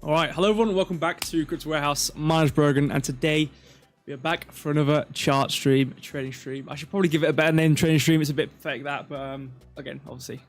All right, hello everyone, welcome back to Crypto Warehouse. My name's Brogan, and today we are back for another chart stream, trading stream. I should probably give it a better name, trading stream. It's a bit pathetic that, but again, obviously,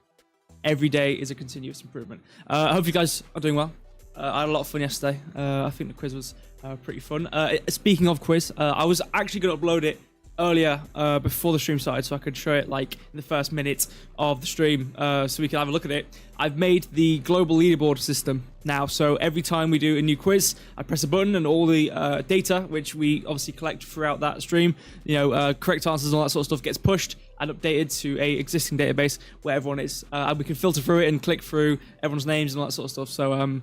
every day is a continuous improvement. I hope you guys are doing well. I had a lot of fun yesterday. I think the quiz was pretty fun. Speaking of quiz, I was actually going to upload it earlier before the stream started so I could show it like in the first minute of the stream so we can have a look at it. I've made the global leaderboard system now, so every time we do a new quiz I press a button and all the data which we obviously collect throughout that stream, you know, correct answers and all that sort of stuff gets pushed and updated to a existing database where everyone is, and we can filter through it and click through everyone's names and all that sort of stuff. So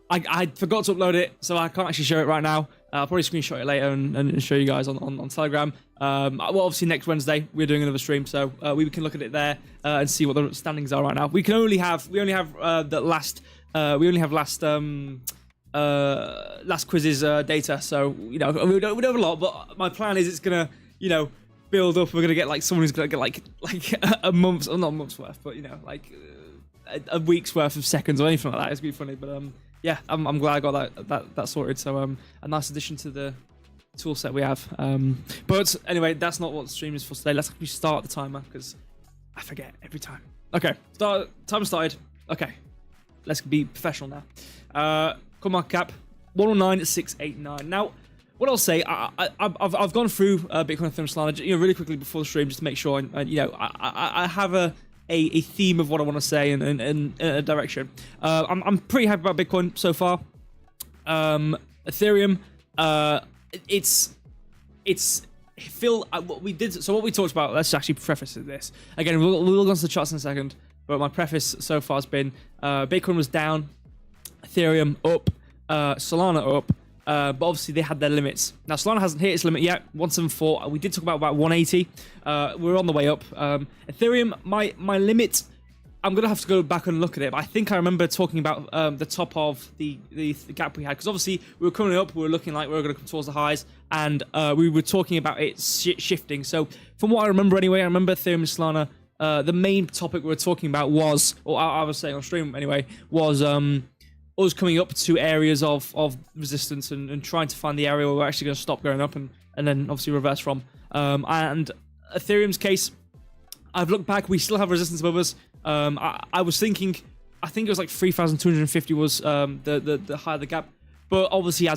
I forgot to upload it, so I can't actually show it right now. I'll probably screenshot it later and show you guys on Telegram. Well, obviously next Wednesday we're doing another stream, so we can look at it there and see what the standings are right now. We only have last quiz's data, so you know we don't have a lot. But my plan is it's gonna build up. We're gonna get like someone who's gonna get like a month's, or not a month's worth, but like a week's worth of seconds or anything like that. It's gonna be funny, but yeah, I'm glad I got that sorted. So a nice addition to the tool set we have. But anyway, that's not what the stream is for today. Let's actually start the timer because I forget every time. Okay, time started. Okay, let's be professional now. Coin market cap 109,689. Now, what I'll say, I've gone through Bitcoin, Ethereum, Solana, really quickly before the stream just to make sure, I have a theme of what I want to say and a direction. I'm pretty happy about Bitcoin so far. Ethereum, what we did. So what we talked about. Let's actually preface this again. We'll go on to the charts in a second. But my preface so far has been Bitcoin was down, Ethereum up, Solana up. But obviously they had their limits. Now Solana hasn't hit its limit yet, 174. We did talk about 180. We're on the way up. Ethereum, my limit, I'm gonna have to go back and look at it. But I think I remember talking about the top of the gap we had, because obviously we were coming up, we were looking like we were gonna come towards the highs, and we were talking about it shifting. So from what I remember anyway, I remember Ethereum and Solana. The main topic we were talking about was, or I was saying on stream anyway, was us coming up to areas of resistance and trying to find the area where we're actually going to stop going up and then obviously reverse from. And Ethereum's case, I've looked back, we still have resistance above us. I was thinking, I think it was like 3,250 was the higher the gap. But obviously,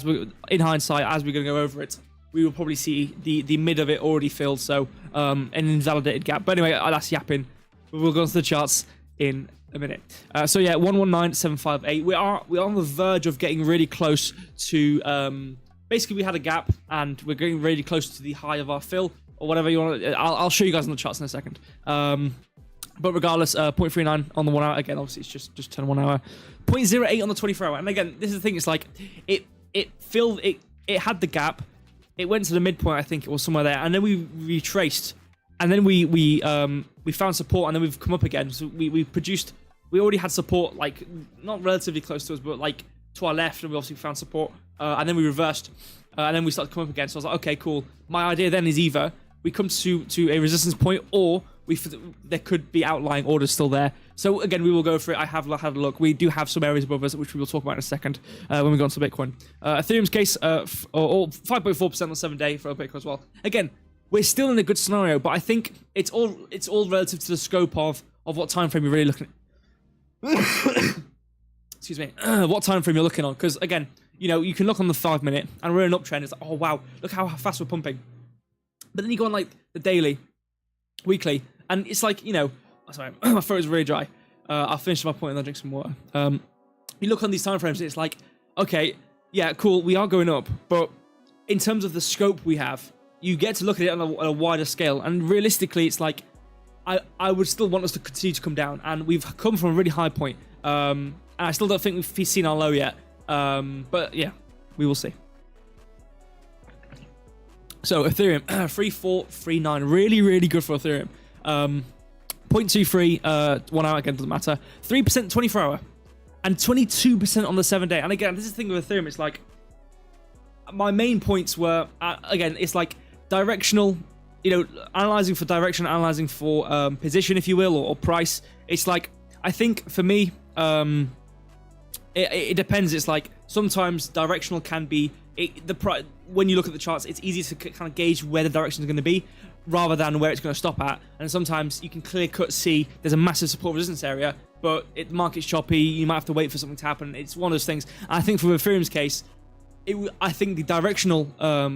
in hindsight, as we're going to go over it, we will probably see the mid of it already filled, so an invalidated gap. But anyway, that's yapping. We'll go on to the charts in a minute. So yeah, 119,758. We are on the verge of getting really close to. Basically, we had a gap, and we're getting really close to the high of our fill, or whatever you want. I'll show you guys on the charts in a second. But regardless, 0.39 on the 1 hour. Again, obviously it's just turn 1 hour. 0.08 on the 24 hour. And again, this is the thing. It's like it filled it. It had the gap. It went to the midpoint. I think it was somewhere there, and then we retraced, and then we found support, and then we've come up again. So we produced. We already had support, like not relatively close to us, but like to our left, and we obviously found support, and then we reversed, and then we started to come up again. So I was like, okay, cool. My idea then is either we come to a resistance point, or there could be outlying orders still there. So again, we will go for it. I have had a look. We do have some areas above us, which we will talk about in a second when we go on to Bitcoin. Ethereum's case, 5.4% on 7-day for Bitcoin as well. Again, we're still in a good scenario, but I think it's all relative to the scope of what time frame you're really looking at. Excuse me. What time frame you're looking on? Because again, you can look on the 5 minute, and we're in an uptrend. It's like, oh wow, look how fast we're pumping. But then you go on like the daily, weekly, and it's like, sorry, my throat is really dry. I'll finish my point and I'll drink some water. You look on these time frames, it's like, okay, yeah, cool, we are going up, but in terms of the scope we have, you get to look at it on a wider scale, and realistically, it's like, I would still want us to continue to come down, and we've come from a really high point, and I still don't think we've seen our low yet, but yeah, we will see. So Ethereum, 3439, really, really good for Ethereum. 0.23, 1 hour, again, doesn't matter. 3% 24 hour, and 22% on the 7-day. And again, this is the thing with Ethereum, it's like, my main points were, again, it's like directional, analyzing for direction, analyzing for position, if you will, or price. It's like, I think for me, it depends. It's like, sometimes directional can be when you look at the charts, it's easy to kind of gauge where the direction is going to be rather than where it's going to stop at. And sometimes you can clear cut see there's a massive support resistance area, but the market's choppy. You might have to wait for something to happen. It's one of those things. And I think for Ethereum's case, I think the directional,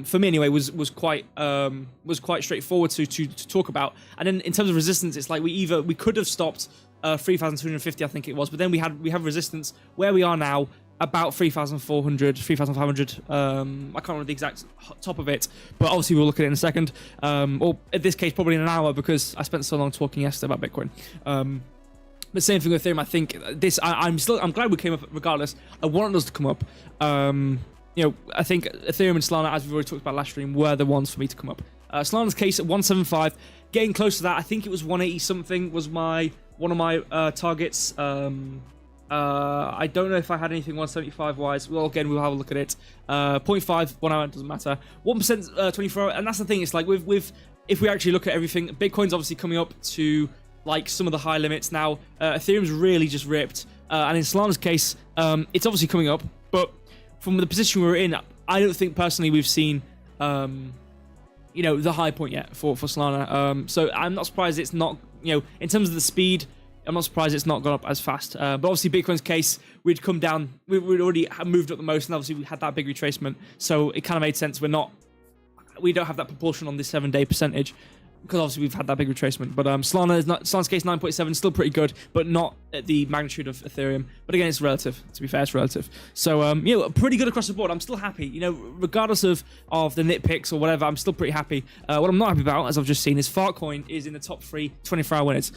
for me anyway, was quite straightforward to talk about. And then in terms of resistance, it's like we could have stopped 3,250, I think it was, but then we have resistance where we are now, about 3,400, 3,500. I can't remember the exact top of it, but obviously we'll look at it in a second. Or in this case, probably in an hour, because I spent so long talking yesterday about Bitcoin. But same thing with Ethereum. I think this. I'm glad we came up regardless. I wanted us to come up. I think Ethereum and Solana, as we've already talked about last stream, were the ones for me to come up. Solana's case at 175, getting close to that. I think it was 180 something was one of my targets. I don't know if I had anything 175 wise. Well, again, we'll have a look at it. 0.5, 1 hour, doesn't matter. 1%, 24 hour, and that's the thing. It's like with if we actually look at everything, Bitcoin's obviously coming up to like some of the high limits now. Ethereum's really just ripped, and in Solana's case, it's obviously coming up, but from the position we're in, I don't think personally we've seen, the high point yet for Solana. So I'm not surprised it's not, in terms of the speed, I'm not surprised it's not gone up as fast. But obviously Bitcoin's case, we'd come down, we'd already moved up the most, and obviously we had that big retracement. So it kind of made sense. We don't have that proportion on this 7-day percentage, because obviously we've had that big retracement. But Solana's case 9.7, still pretty good, but not at the magnitude of Ethereum. But again, it's relative. To be fair, it's relative. So pretty good across the board. I'm still happy. Regardless of the nitpicks or whatever, I'm still pretty happy. What I'm not happy about, as I've just seen, is Fartcoin is in the top 3 24-hour winners.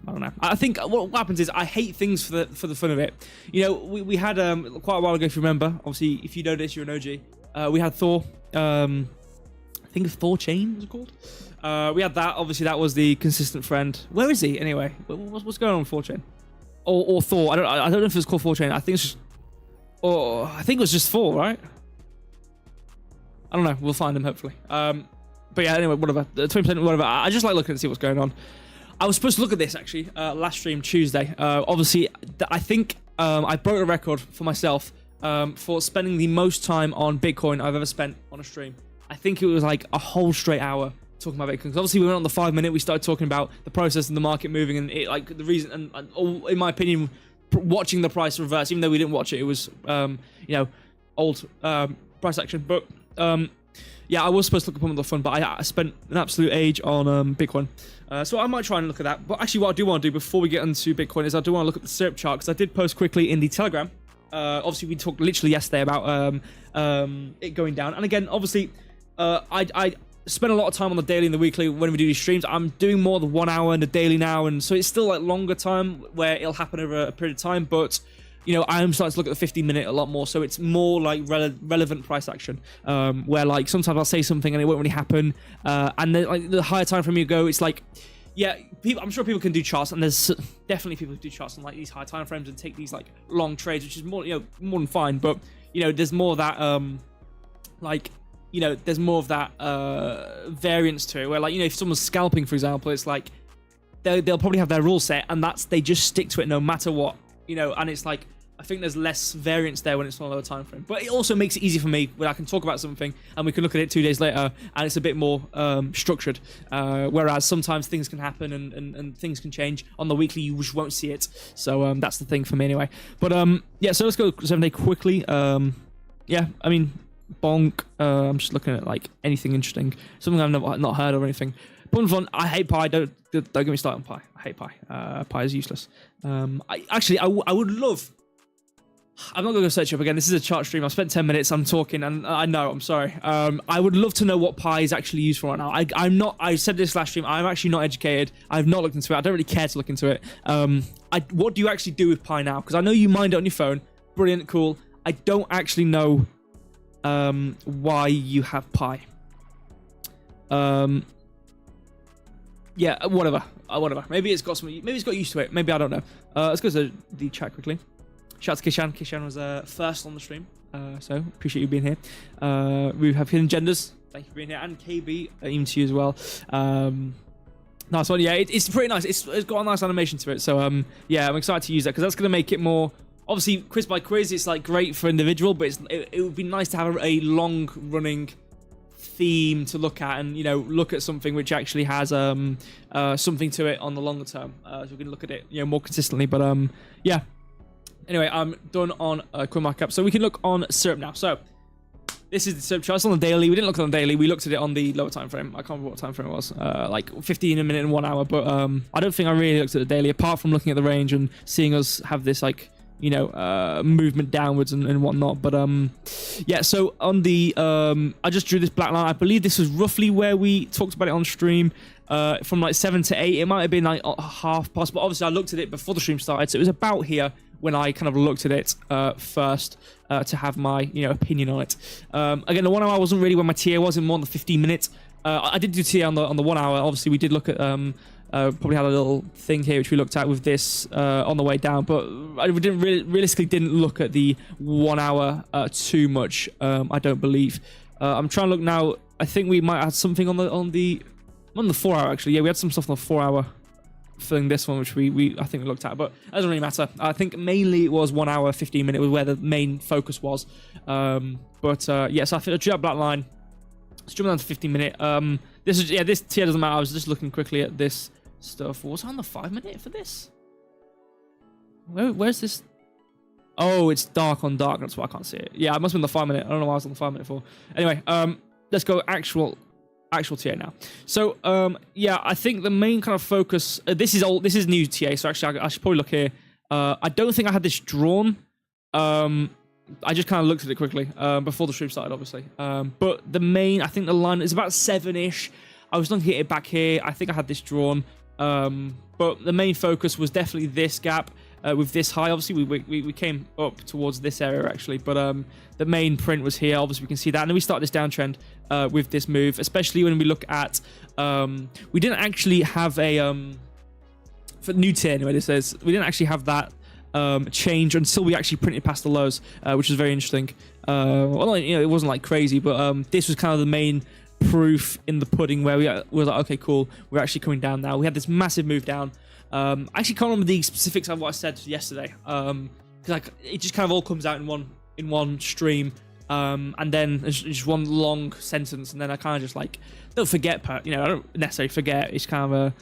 I don't know. I think what happens is I hate things for the fun of it. We had quite a while ago, if you remember. Obviously, if you know this, you're an OG. We had Thor. I think Thor Chain was it called. We had that. Obviously, that was the consistent friend. Where is he anyway? What's going on with Thor Chain? Or Thor? I don't know if it's called Thor Chain. I think it's just. I think it was just Thor, right? I don't know. We'll find him hopefully. But yeah, anyway, whatever. 20%, whatever. I just like looking to see what's going on. I was supposed to look at this actually last stream Tuesday. Obviously, I think I broke a record for myself for spending the most time on Bitcoin I've ever spent on a stream. I think it was like a whole straight hour talking about Bitcoin. Because obviously we went on the 5-minute, we started talking about the process and the market moving, and it, like the reason, and in my opinion, watching the price reverse, even though we didn't watch it, it was old price action. But yeah, I was supposed to look at the fun, but I spent an absolute age on Bitcoin. So I might try and look at that. But actually what I do want to do before we get into Bitcoin is I do want to look at the syrup chart, because I did post quickly in the Telegram. Obviously we talked literally yesterday about it going down. And again, obviously I spend a lot of time on the daily and the weekly when we do these streams. I'm doing more than 1 hour in the daily now, and so it's still like longer time where it'll happen over a period of time. But I am starting to look at the 15-minute a lot more, so it's more like relevant price action, where like sometimes I'll say something and it won't really happen, and then like the higher time frame you go, it's like, yeah, I'm sure people can do charts, and there's definitely people who do charts on like these high time frames and take these like long trades, which is more more than fine. But there's more of that there's more of that variance to it, where like if someone's scalping, for example, it's like they'll probably have their rule set, and they just stick to it no matter what, and it's like I think there's less variance there when it's on a lower time frame. But it also makes it easy for me when I can talk about something and we can look at it 2 days later and it's a bit more structured. Whereas sometimes things can happen and things can change. On the weekly, you just won't see it. So that's the thing for me anyway. But yeah, so let's go 7-day quickly. Yeah, I mean, bonk. I'm just looking at like anything interesting, something I've not heard or anything. But fun. I hate Pi. Don't get me started on Pi. I hate Pi. Pi is useless. I would love. I'm not going to go search it up again. This is a chart stream. I've spent 10 minutes. I'm talking, and I know. I'm sorry. I would love to know what Pi is actually used for right now. I'm not. I said this last stream. I'm actually not educated. I've not looked into it. I don't really care to look into it. What do you actually do with Pi now? Because I know you mind it on your phone. Brilliant, cool. I don't actually know why you have Pi. Yeah, whatever. Whatever. Maybe it's got something. Maybe it's got used to it. Maybe I don't know. Let's go to the chat quickly. Shout out to Kishan. Kishan was first on the stream, so appreciate you being here. We have Hidden Genders. Thank you for being here, and KB, even to you as well. Nice one. Yeah, it's pretty nice. It's got a nice animation to it. So yeah, I'm excited to use that because that's going to make it more obviously quiz by quiz, it's like great for individual, but it would be nice to have a long running theme to look at, and look at something which actually has something to it on the longer term, so we can look at it more consistently. But yeah, anyway, I'm done on coin market cap, so we can look on Syrup now. So this is the Syrup chart. It's on the daily. We didn't look on the daily, we looked at it on the lower time frame. I can't remember what time frame it was, like 15 a minute and 1 hour, but I don't think I really looked at the daily, apart from looking at the range and seeing us have this like movement downwards and whatnot. But yeah, so on the I just drew this black line. I believe this was roughly where we talked about it on stream, from like 7 to 8. It might have been like half past, but obviously I looked at it before the stream started, so it was about here when I kind of looked at it first, to have my opinion on it. Again, the 1 hour wasn't really where my TA was, in more than the 15 minutes. I did do TA on the 1 hour. Obviously we did look at probably had a little thing here which we looked at with this on the way down, but I realistically didn't look at the 1 hour too much. I don't believe. I'm trying to look now. I think we might have something on the 4 hour actually. Yeah, we had some stuff on the 4 hour filling this one, which I think we looked at, but it doesn't really matter. I think mainly it was 1 hour 15 minutes was where the main focus was. But yeah, so I think I drew that black line. Let's jump down to 15 minute. This tier doesn't matter. I was just looking quickly at this stuff. Was I on the 5 minute for this? Where's this? Oh, it's dark on dark. That's why I can't see it. Yeah, I must have been the 5 minute. I don't know why I was on the 5 minute for. Anyway, let's go actual TA now. So yeah, I think the main kind of focus. This is new TA. So actually, I should probably look here. I don't think I had this drawn. I just kind of looked at it quickly before the stream started, obviously. But the main, I think the line is about 7-ish. I was looking at it back here. I think I had this drawn. But the main focus was definitely this gap with this high. Obviously, we came up towards this area, actually. But the main print was here. Obviously, we can see that. And then we start this downtrend with this move, especially when we look at... we didn't actually have a... for new tier, anyway, this says. We didn't actually have that change until we actually printed past the lows, which was very interesting. Well, it wasn't like crazy, but this was kind of the main proof in the pudding where we were like, okay, cool, we're actually coming down now. We had this massive move down. I actually can't remember the specifics of what I said yesterday, because it just kind of all comes out in one stream, and then it's just one long sentence, and then I kind of just like don't forget, I don't necessarily forget. It's kind of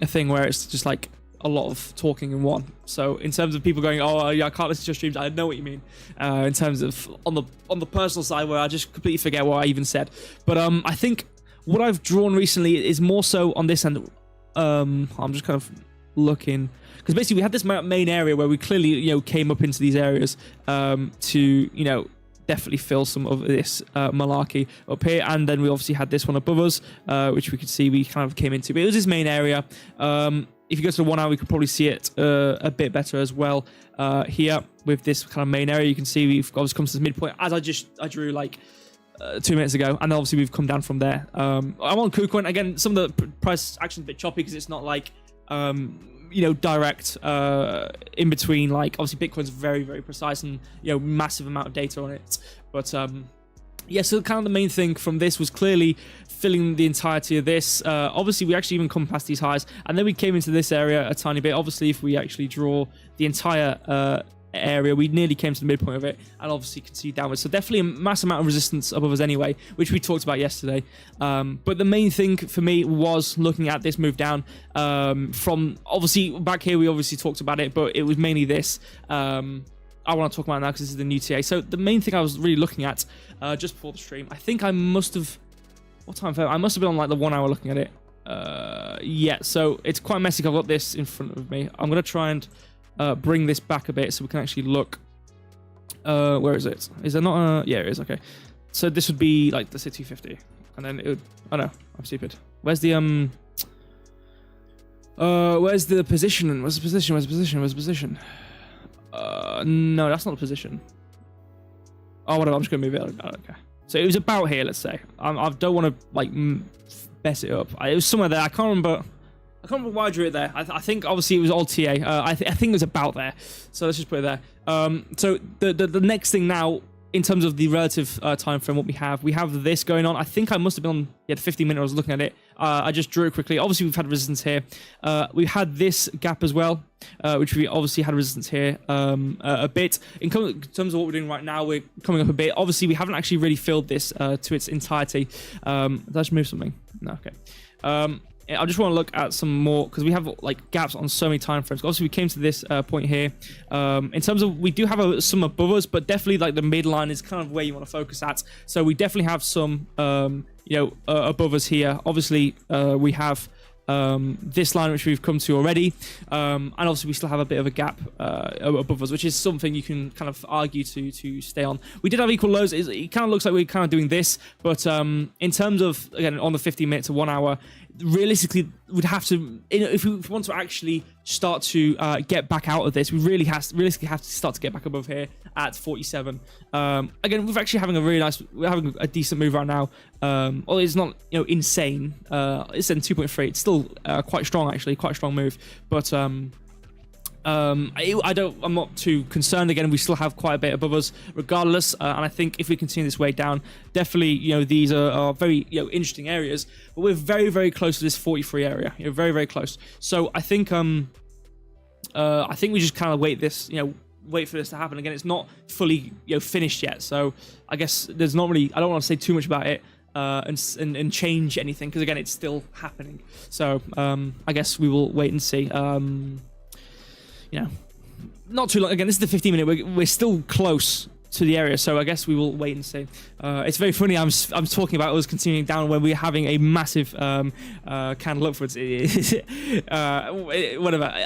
a thing where it's just like a lot of talking in one. So in terms of people going, oh yeah, I can't listen to your streams, I know what you mean. In terms of on the personal side, where I just completely forget what I even said. But I think what I've drawn recently is more so on this end. I'm just kind of looking, because basically we had this main area where we clearly came up into these areas to definitely fill some of this malarkey up here, and then we obviously had this one above us, which we could see we kind of came into. But it was this main area. If you go to the 1 hour, we could probably see it a bit better as well. Here with this kind of main area, you can see we've obviously come to the midpoint as I drew like 2 minutes ago, and then obviously we've come down from there. I'm on KuCoin again. Some of the price action's a bit choppy because it's not like direct in between. Like obviously Bitcoin's very, very precise and massive amount of data on it. But yeah, so kind of the main thing from this was clearly filling the entirety of this. Obviously we actually even come past these highs, and then we came into this area a tiny bit. Obviously if we actually draw the entire area, we nearly came to the midpoint of it, and obviously continue downwards. So definitely a massive amount of resistance above us anyway, which we talked about yesterday. But the main thing for me was looking at this move down from obviously back here. We obviously talked about it, but it was mainly this. I want to talk about it now because this is the new TA. So the main thing I was really looking at just before the stream, I think I must have, what time? I must have been on like the 1 hour looking at it. Yeah, so it's quite messy. I've got this in front of me. I'm going to try and bring this back a bit so we can actually look. Where is it? Is there not a... Yeah, it is. Okay. So this would be like the City 50. And then it would... Oh no, I'm stupid. Where's the... Where's the position? Where's the position? Where's the position? Where's the position? No, that's not the position. Oh, whatever. I'm just going to move it. Oh, okay. So it was about here, let's say. I don't want to like mess it up. It was somewhere there. I can't remember why I drew it there. I think obviously it was all TA. I think it was about there. So let's just put it there. So the next thing now in terms of the relative time frame, what we have this going on. I think I must have been on the 15-minute. I was looking at it. I just drew it quickly. Obviously, we've had resistance here. We've had this gap as well, which we obviously had resistance here a bit. In terms of what we're doing right now, we're coming up a bit. Obviously, we haven't actually really filled this to its entirety. Did I just move something? No, okay. I just want to look at some more because we have like gaps on so many time frames. Obviously, we came to this point here. In terms of, we do have some above us, but definitely like the midline is kind of where you want to focus at. So we definitely have some, above us here. Obviously, we have this line which we've come to already, and obviously we still have a bit of a gap above us, which is something you can kind of argue to stay on. We did have equal lows. It kind of looks like we're kind of doing this, but in terms of, again, on the 50 minutes to 1 hour, realistically would have to, if we want to actually start to get back out of this, we realistically have to start to get back above here at 47. Again, we're actually having we're having a decent move right now. Although it's not insane. It's in 2.3. It's still quite strong, actually, quite a strong move. But I'm not too concerned. Again, we still have quite a bit above us regardless, and I think if we continue this way down, definitely these are very interesting areas, but we're very, very close to this 43 area, very, very close. So I think we just kind of wait for this to happen. Again, it's not fully finished yet, so I guess there's not really, I don't want to say too much about it and change anything, because again, it's still happening. So I guess we will wait and see. Not too long. Again, this is the 15-minute. We're still close to the area, so I guess we will wait and see. It's very funny. I'm talking about us continuing down when we're having a massive candle upwards. Whatever.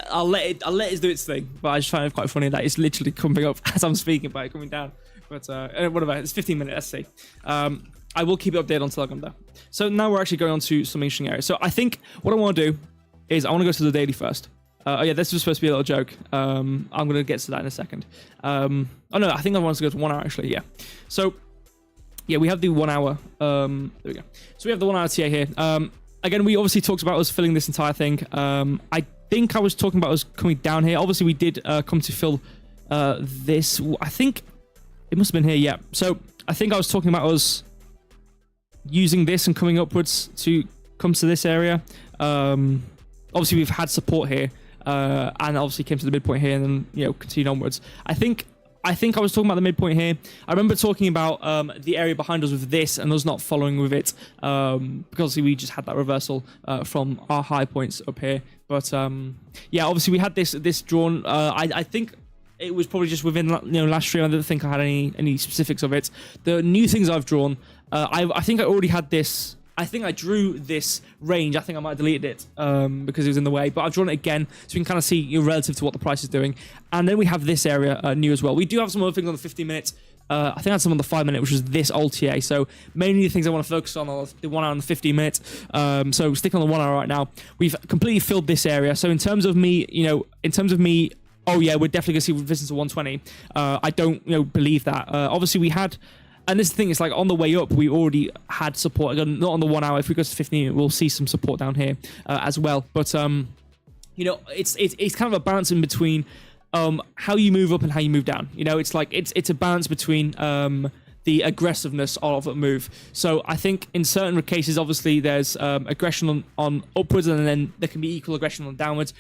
I'll let it do its thing. But I just find it quite funny that it's literally coming up as I'm speaking, by coming down. But whatever. It's 15 minutes. Let's see. I will keep you updated until I come there. So now we're actually going on to some interesting areas. So I think what I want to do is I want to go to the daily first. This was supposed to be a little joke. I'm going to get to that in a second. No, I think I want to go to 1 hour, actually, yeah. So, yeah, we have the 1 hour. There we go. So we have the 1 hour TA here. Again, we obviously talked about us filling this entire thing. I think I was talking about us coming down here. Obviously, we did come to fill this. I think it must have been here, yeah. So I think I was talking about us using this and coming upwards to come to this area. Obviously, we've had support here. And obviously came to the midpoint here and then, continued onwards. I think I was talking about the midpoint here. I remember talking about the area behind us with this and us not following with it, because obviously we just had that reversal from our high points up here. But yeah, obviously we had this drawn. I think it was probably just within last stream. I didn't think I had any specifics of it. The new things I've drawn, I think I already had this. I think I drew this range. I think I might have deleted it because it was in the way. But I've drawn it again so we can kind of see relative to what the price is doing. And then we have this area new as well. We do have some other things on the 15 minutes. I think I had some on the 5 minute, which was this old TA. So mainly the things I want to focus on are the 1 hour and the 15 minutes. So stick on the 1 hour right now. We've completely filled this area. So in terms of me, oh yeah, we're definitely going to see resistance to 120. I don't believe that. Obviously we had... And this thing is like on the way up, we already had support. Again, not on the 1 hour. If we go to 15, we'll see some support down here as well. But it's kind of a balance in between how you move up and how you move down. It's like it's a balance between the aggressiveness of a move. So I think in certain cases, obviously, there's aggression on upwards, and then there can be equal aggression on downwards,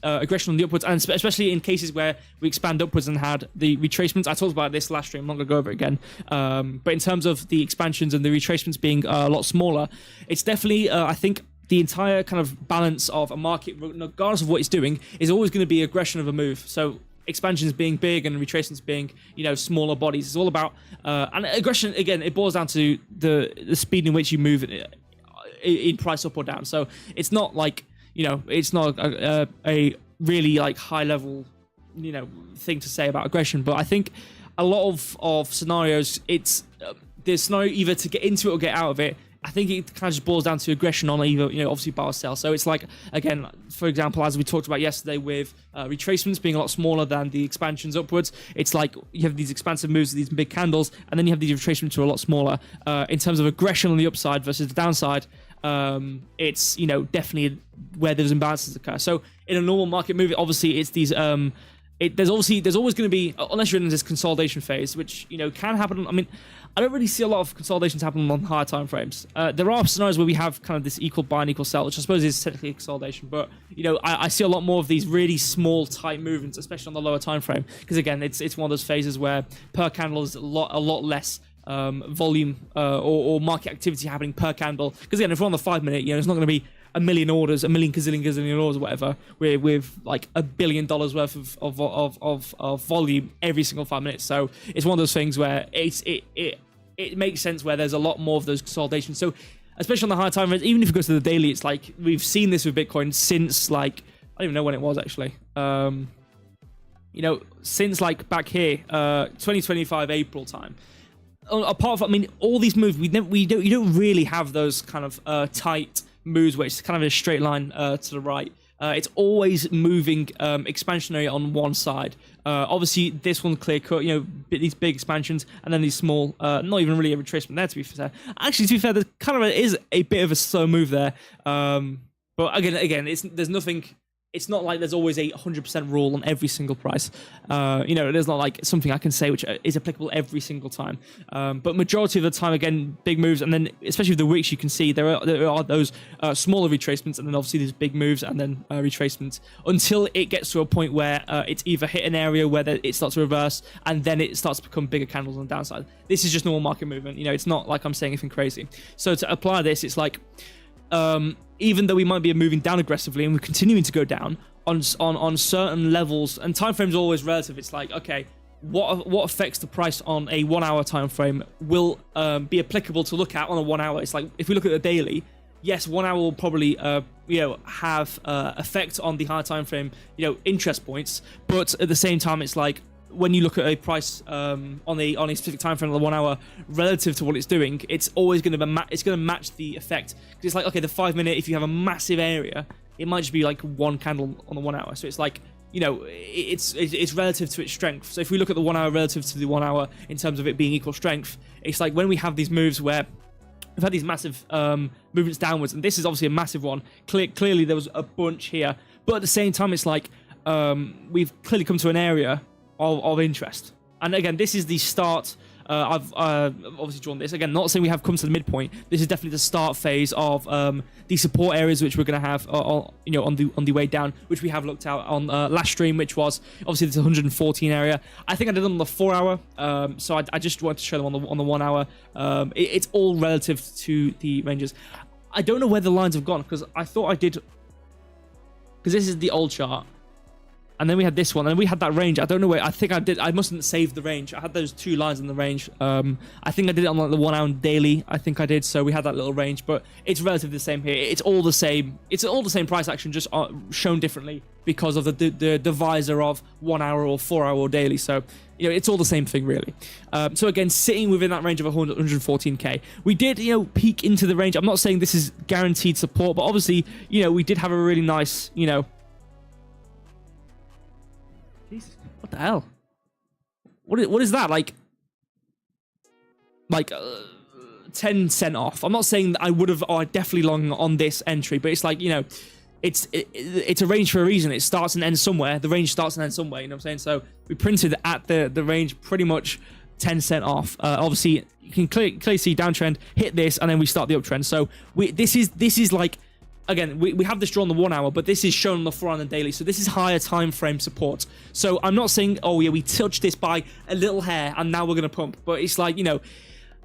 aggression on the upwards, and especially in cases where we expand upwards and had the retracements. I talked about this last stream. I'm not going to go over it again. But in terms of the expansions and the retracements being a lot smaller, it's definitely, I think, the entire kind of balance of a market, regardless of what it's doing, is always going to be aggression of a move. So expansions being big and retracements being smaller bodies. It's all about and aggression. Again, it boils down to the speed in which you move in price up or down. So it's not like it's not a really like high level thing to say about aggression. But I think a lot of scenarios, it's the scenario either to get into it or get out of it. I think it kind of just boils down to aggression on either, obviously buy or sell. So it's like, again, for example, as we talked about yesterday with retracements being a lot smaller than the expansions upwards, it's like you have these expansive moves, these big candles, and then you have these retracements which are a lot smaller. In terms of aggression on the upside versus the downside, it's, definitely where those imbalances occur. So in a normal market move, obviously it's these... there's always going to be, unless you're in this consolidation phase, which can happen. I mean, I don't really see a lot of consolidations happening on higher time frames. There are scenarios where we have kind of this equal buy and equal sell, which I suppose is technically a consolidation, but I see a lot more of these really small, tight movements, especially on the lower time frame, because again, it's one of those phases where per candle is a lot less volume or market activity happening per candle. Because again, if we're on the 5 minute, it's not going to be a million orders, a million gazillion orders, or whatever, with like $1 billion worth of volume every single 5 minutes. So it's one of those things where it makes sense where there's a lot more of those consolidations. So especially on the higher time frames, even if you go to the daily, it's like we've seen this with Bitcoin since like I don't even know when it was actually. Since like back here, 2025 April time. Apart from, I mean, all these moves, you don't really have those kind of tight moves where it's kind of a straight line to the right. It's always moving expansionary on one side. Obviously, this one clear cut, these big expansions, and then these small, not even really a retracement there, to be fair. Actually, to be fair, there kind of is a bit of a slow move there. But again, there's nothing. It's not like there's always a 100% rule on every single price. There's not like something I can say which is applicable every single time. But majority of the time, again, big moves, and then especially with the wicks, you can see there are those smaller retracements, and then obviously these big moves, and then retracements until it gets to a point where it's either hit an area where it starts to reverse, and then it starts to become bigger candles on the downside. This is just normal market movement. It's not like I'm saying anything crazy. So to apply this, it's like. Even though we might be moving down aggressively and we're continuing to go down on certain levels, and time frames are always relative. It's like, okay, what affects the price on a 1 hour time frame will be applicable to look at on a 1 hour. It's like if we look at the daily, yes, 1 hour will probably have effect on the higher time frame interest points, but at the same time, it's like when you look at a price on a specific time frame of the 1 hour relative to what it's doing, it's always going to match the effect. Because it's like, okay, the 5 minute, if you have a massive area, it might just be like one candle on the 1 hour. So it's like, it's relative to its strength. So if we look at the 1 hour relative to the 1 hour in terms of it being equal strength, it's like when we have these moves where we've had these massive movements downwards, and this is obviously a massive one. Clearly there was a bunch here, but at the same time, it's like we've clearly come to an area of interest. And again, this is the start. I've obviously drawn this. Again, not saying we have come to the midpoint. This is definitely the start phase of the support areas which we're going to have on the way down, which we have looked at on last stream, which was obviously this 114 area. I think I did them on the 4 hour, so I just wanted to show them on the 1 hour. It's all relative to the ranges. I don't know where the lines have gone, because I thought I did, because this is the old chart. And then we had this one, and we had that range. I don't know where. I think I did. I mustn't save the range. I had those two lines in the range. I think I did it on like the 1 hour daily. I think I did. So we had that little range, but it's relatively the same here. It's all the same. It's all the same price action, just shown differently because of the divisor of 1 hour or 4 hour or daily. So it's all the same thing really. So again, sitting within that range of 114k, we did peak into the range. I'm not saying this is guaranteed support, but obviously we did have a really nice Jesus, what the hell? What is that? Like 10 cent off. I'm not saying that I would have, I definitely long on this entry, but it's like, it's a range for a reason. It starts and ends somewhere. The range starts and ends somewhere, you know what I'm saying? So we printed at the range pretty much 10 cent off. Obviously, you can clearly see downtrend, hit this, and then we start the uptrend. So this is like, again, we have this drawn on the 1 hour, but this is shown on the 4 hour and daily. So this is higher time frame support. So I'm not saying, oh yeah, we touched this by a little hair and now we're going to pump. But it's like,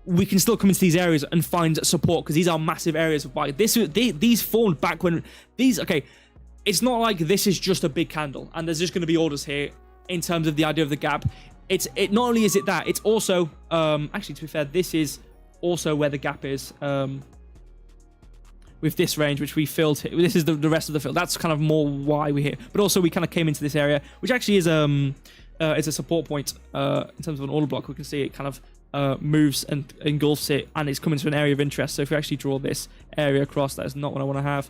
we can still come into these areas and find support because these are massive areas of buy. These formed back when okay, it's not like this is just a big candle and there's just going to be orders here in terms of the idea of the gap. It not only is it that, it's also, actually to be fair, this is also where the gap is. With this range, which we filled here. This is the rest of the fill. That's kind of more why we're here. But also we kind of came into this area, which actually is a support point in terms of an order block. We can see it kind of moves and engulfs it, and it's coming to an area of interest. So if we actually draw this area across, that is not what I want to have.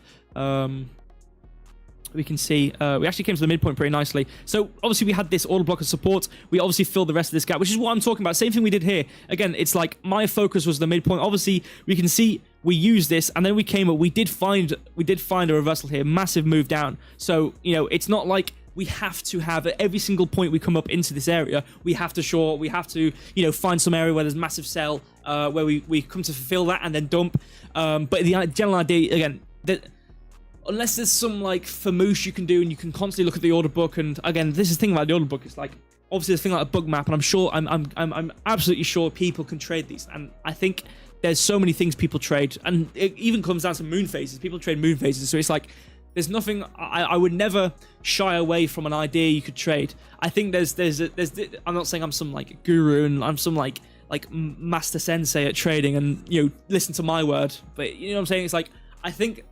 We can see we actually came to the midpoint pretty nicely. So obviously we had this order block of support. We obviously filled the rest of this gap, which is what I'm talking about. Same thing we did here. Again, it's like my focus was the midpoint. Obviously we can see we used this, and then we came up. We did find a reversal here, massive move down. So it's not like we have to have at every single point we come up into this area, we have to short, we have to, find some area where there's massive sell, where we come to fulfill that and then dump. But the general idea, again, that unless there's some like famoosh you can do and you can constantly look at the order book, and again, this is the thing about the order book, it's like, obviously the thing like a bug map, and I'm sure, I'm absolutely sure people can trade these, and I think there's so many things people trade, and it even comes down to moon phases. People trade moon phases, so it's like, there's nothing. I would never shy away from an idea you could trade. I think there's. I'm not saying I'm some like guru and I'm some like master sensei at trading, and listen to my word. But you know what I'm saying? It's like I think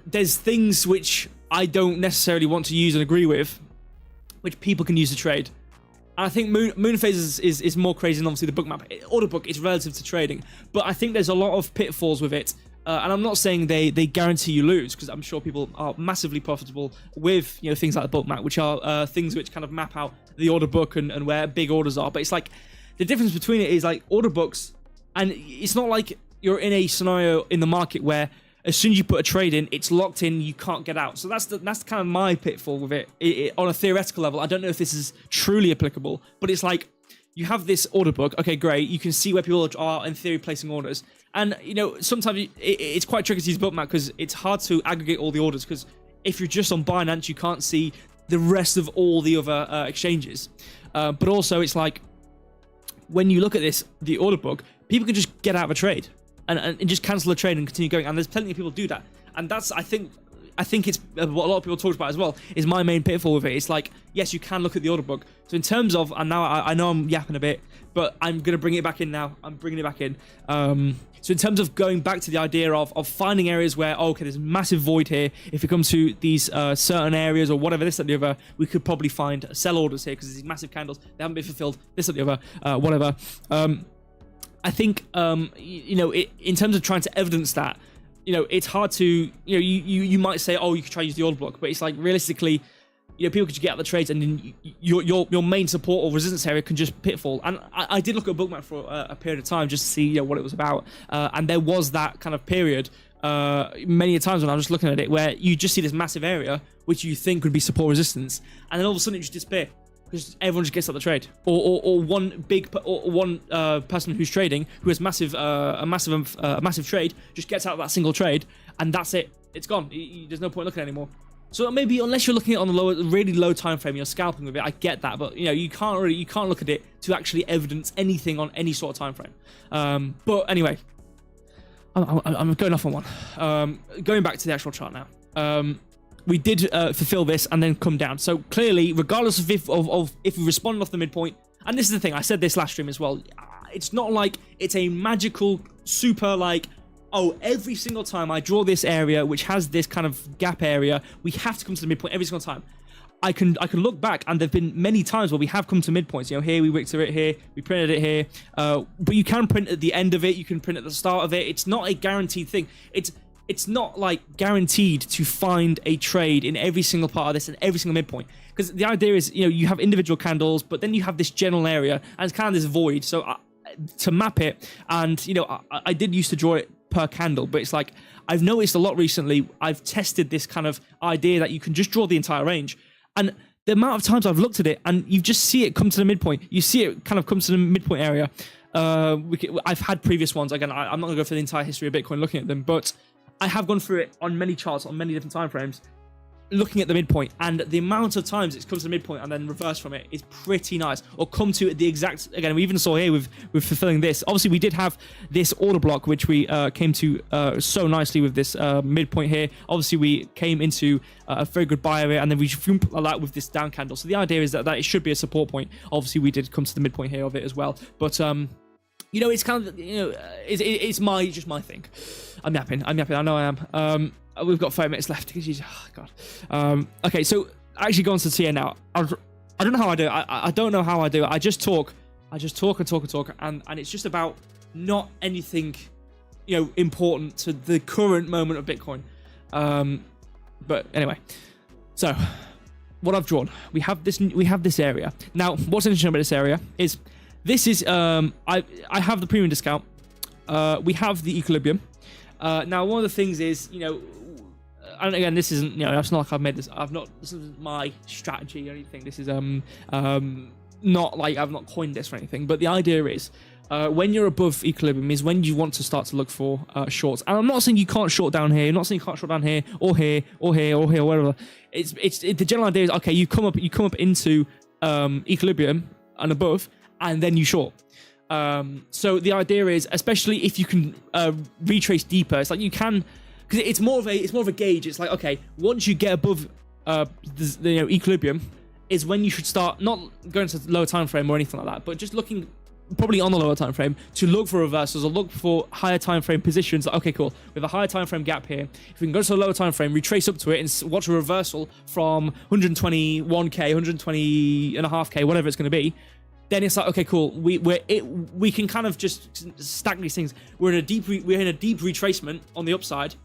there's things which I don't necessarily want to use and agree with, which people can use to trade. And I think moon phases is more crazy than obviously the book map. Order book is relative to trading, but I think there's a lot of pitfalls with it. And I'm not saying they guarantee you lose, because I'm sure people are massively profitable with things like the bulk map, which are things which kind of map out the order book and where big orders are. But it's like the difference between it is like order books, and it's not like you're in a scenario in the market where as soon as you put a trade in, it's locked in, you can't get out. So that's kind of my pitfall with it on a theoretical level. I don't know if this is truly applicable, but it's like you have this order book. Okay, great. You can see where people are in theory placing orders. And, sometimes it's quite tricky to use Bookmap because it's hard to aggregate all the orders, because if you're just on Binance, you can't see the rest of all the other exchanges. But also, it's like, when you look at the order book, people can just get out of a trade and just cancel a trade and continue going. And there's plenty of people do that. And that's, I think it's what a lot of people talked about as well, is my main pitfall with it. It's like, yes, you can look at the order book. So in terms of, and now I know I'm yapping a bit, but I'm going to bring it back in now. I'm bringing it back in. So in terms of going back to the idea of finding areas where, okay, there's a massive void here. If it comes to these certain areas or whatever, this, that, the other, we could probably find sell orders here because these massive candles, they haven't been fulfilled, this, that, the other, whatever. I think, in terms of trying to evidence that, it's hard to, you might say, oh, you could try to use the order block, but it's like realistically, people could just get out the trades, and then your main support or resistance area can just pitfall. And I did look at Bookmap for a period of time just to see what it was about, and there was that kind of period many times when I was just looking at it where you just see this massive area which you think would be support resistance, and then all of a sudden it just disappears because everyone just gets out the trade, or one person who's trading who has a massive trade just gets out of that single trade, and that's it. It's gone. There's no point looking anymore. So maybe unless you're looking at it on the really low time frame, you're scalping with it. I get that, but you can't look at it to actually evidence anything on any sort of time frame. But anyway, I'm going off on one. Going back to the actual chart now. We did fulfill this and then come down. So clearly, regardless of if we responded off the midpoint, and this is the thing, I said this last stream as well. It's not like it's a magical super like, oh, every single time I draw this area which has this kind of gap area, we have to come to the midpoint every single time. I can look back, and there've been many times where we have come to midpoints. Here we Richter it here, we printed it here, but you can print at the end of it, you can print at the start of it. It's not a guaranteed thing. It's not like guaranteed to find a trade in every single part of this and every single midpoint, because the idea is you have individual candles, but then you have this general area and it's kind of this void. So to map it, and I did used to draw it per candle, but it's like I've noticed a lot recently. I've tested this kind of idea that you can just draw the entire range, and the amount of times I've looked at it and you just see it come to the midpoint, you see it kind of come to the midpoint area. I've had previous ones. Again, I'm not gonna go through the entire history of Bitcoin looking at them, but I have gone through it on many charts, on many different time frames, looking at the midpoint, and the amount of times it's come to the midpoint and then reversed from it is pretty nice. Or come to the exact, again, we even saw here with fulfilling this. Obviously, we did have this order block, which we came to so nicely with this midpoint here. Obviously, we came into a very good buy area, and then we like that with this down candle. So the idea is that it should be a support point. Obviously, we did come to the midpoint here of it as well. But it's kind of, it's just my thing. I'm yapping. I know I am. We've got 5 minutes left. Oh, God. Okay, so actually going to TA now. I don't know how I do it. I don't know how I do it. I just talk and talk, and it's just about not anything, important to the current moment of Bitcoin. But anyway, so what I've drawn, we have this area. Now, what's interesting about this area is this is I have the premium discount. We have the equilibrium. Now, one of the things is, and again, this isn't, you know, it's not like I've made this. This isn't my strategy or anything. This is not like I've not coined this or anything. But the idea is, when you're above equilibrium is when you want to start to look for shorts. And I'm not saying you can't short down here. I'm not saying you can't short down here or here or here or here or whatever. The general idea is, okay, you come up into equilibrium and above, and then you short. So the idea is, especially if you can retrace deeper, it's like you can, because it's more of a gauge. It's like, okay, once you get above the equilibrium is when you should start not going to the lower time frame or anything like that, but just looking probably on the lower time frame to look for reversals or look for higher time frame positions. Like, okay, cool, we have a higher time frame gap here. If we can go to the lower time frame, retrace up to it, and watch a reversal from 121k, 120.5k, whatever it's going to be, then it's like, okay, cool. We can kind of just stack these things. We're in a deep retracement on the upside.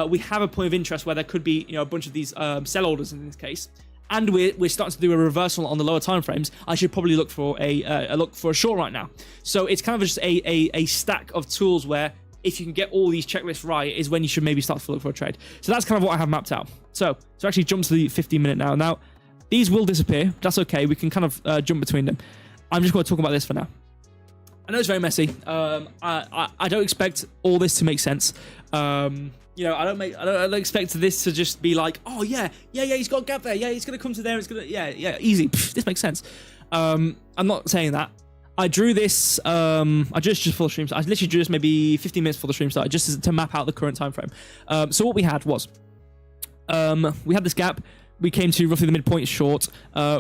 We have a point of interest where there could be, you know, a bunch of these sell orders in this case, and we're starting to do a reversal on the lower time frames. I should probably look for a short right now. So it's kind of just a stack of tools where if you can get all these checklists right is when you should maybe start to look for a trade. So that's kind of what I have mapped out. So actually jump to the 15-minute now. Now these will disappear. That's okay. We can kind of jump between them. I'm just going to talk about this for now. I know it's very messy. I don't expect all this to make sense. You know, I don't expect this to just be like, oh yeah, he's got a gap there. Yeah, he's gonna come to there. It's gonna, yeah, easy. Pff, this makes sense. I'm not saying that. I drew this. I just for the stream start. I literally drew this maybe 15 minutes before the stream started, just to map out the current time frame. So what we had was, we had this gap. We came to roughly the midpoint short.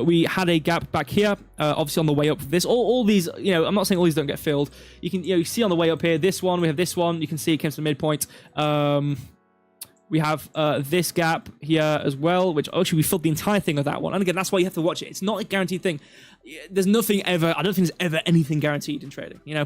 We had a gap back here, obviously on the way up. This, all these, you know, I'm not saying all these don't get filled. You can, you see on the way up here, this one, we have this one. You can see it came to the midpoint. We have this gap here as well, which actually we filled the entire thing of that one. And again, that's why you have to watch it. It's not a guaranteed thing. There's nothing ever, I don't think there's ever anything guaranteed in trading, you know.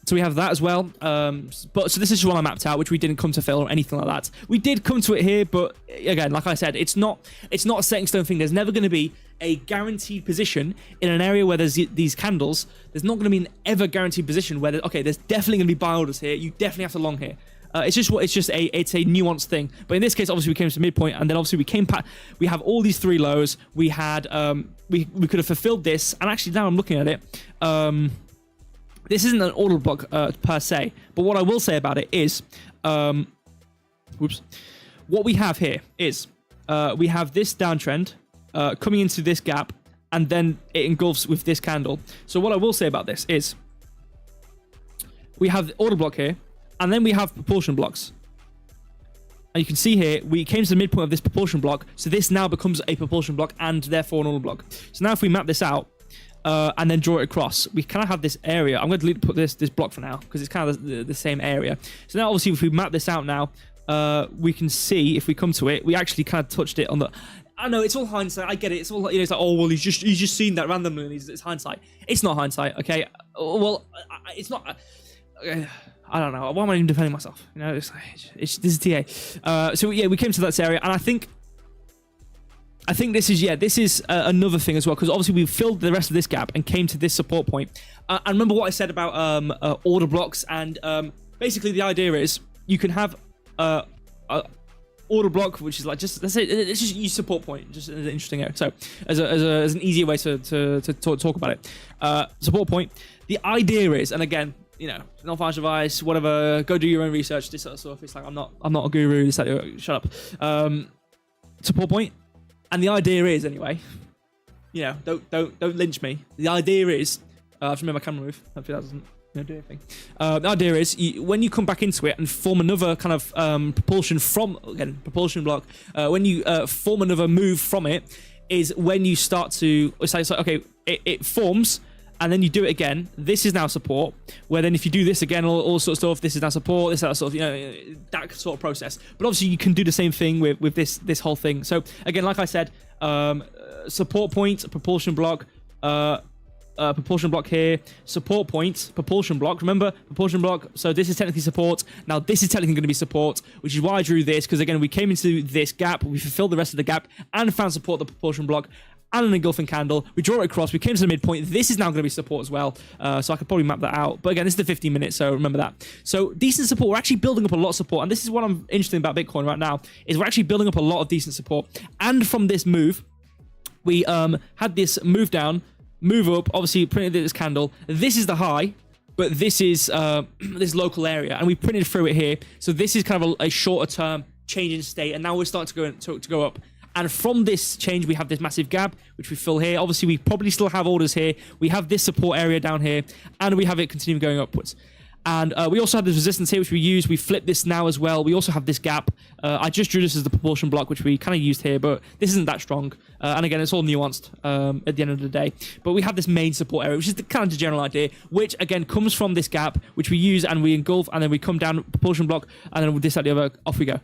So we have that as well. So this is one I mapped out, which we didn't come to fill or anything like that. We did come to it here, but again, like I said, it's not a set in stone thing. There's never going to be a guaranteed position in an area where there's these candles. There's not going to be an ever guaranteed position where, okay, there's definitely going to be buy orders here. You definitely have to long here. It's a nuanced thing. But in this case, obviously we came to the midpoint, and then obviously we came back. We have all these three lows. We had we could have fulfilled this, and actually now I'm looking at it. This isn't an order block per se, but what I will say about it is, what we have here is we have this downtrend coming into this gap, and then it engulfs with this candle. So what I will say about this is, we have the order block here. And then we have propulsion blocks. And you can see here, we came to the midpoint of this propulsion block. So this now becomes a propulsion block and therefore an order block. So now if we map this out and then draw it across, we kind of have this area. I'm going to put this block for now because it's kind of the same area. So now obviously if we map this out now, we can see if we come to it, we actually kind of touched it on the... I know it's all hindsight. I get it. It's all, you know, it's like, oh well, he's just seen that randomly. And it's hindsight. It's not hindsight. Okay. Well, it's not. I don't know. Why am I even defending myself? You know, this is TA. So yeah, we came to that area, and I think this is another thing as well, because obviously we filled the rest of this gap and came to this support point. And remember what I said about order blocks, and basically the idea is you can have a order block, which is like let's say it's just use support point, just as an interesting area. So as an easier way to talk about it, support point. The idea is, and again, you know, not financial advice, whatever. Go do your own research. This sort of stuff. It's like I'm not a guru. This, shut up. Support point, and the idea is anyway. You know, don't lynch me. The idea is, I just made my camera move. Hopefully that doesn't do anything. The idea is when you come back into it and form another kind of propulsion block. When you form another move from it, is when you start to. It's like okay, it forms. And then you do it again. This is now support. Where then if you do this again, all sorts of stuff. This is now support. This is that sort of, you know, that sort of process. But obviously you can do the same thing with this whole thing. So again, like I said, support point, propulsion block here, support point, propulsion block. Remember, propulsion block. So this is technically support. Now this is technically going to be support, which is why I drew this, because again we came into this gap, we fulfilled the rest of the gap, and found support the propulsion block. and an engulfing candle. We draw it across. We came to the midpoint. This is now going to be support as well. So I could probably map that out. But again, this is the 15 minutes, so remember that. So decent support. We're actually building up a lot of support. And this is what I'm interested about Bitcoin right now, is we're actually building up a lot of decent support. And from this move, we had this move down, move up, obviously printed this candle. This is the high, but this is this local area. And we printed through it here. So this is kind of a shorter term change in state. And now we're starting to go up. And from this change, we have this massive gap, which we fill here. Obviously, we probably still have orders here. We have this support area down here, and we have it continuing going upwards. And we also have this resistance here, which we use. We flip this now as well. We also have this gap. I just drew this as the propulsion block, which we kind of used here, but this isn't that strong. And again, it's all nuanced at the end of the day. But we have this main support area, which is the kind of the general idea, which again comes from this gap, which we use and we engulf, and then we come down propulsion block, and then this at the other, off we go.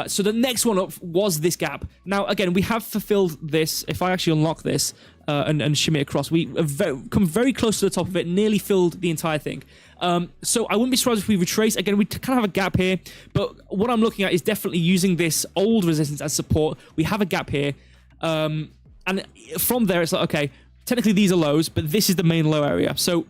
So the next one up was this gap. Now, again, we have fulfilled this. If I actually unlock this and shimmy it across, we have come very close to the top of it, nearly filled the entire thing. So I wouldn't be surprised if we retrace. Again, we kind of have a gap here, but what I'm looking at is definitely using this old resistance as support. We have a gap here, and from there it's like, okay, technically these are lows, but this is the main low area. So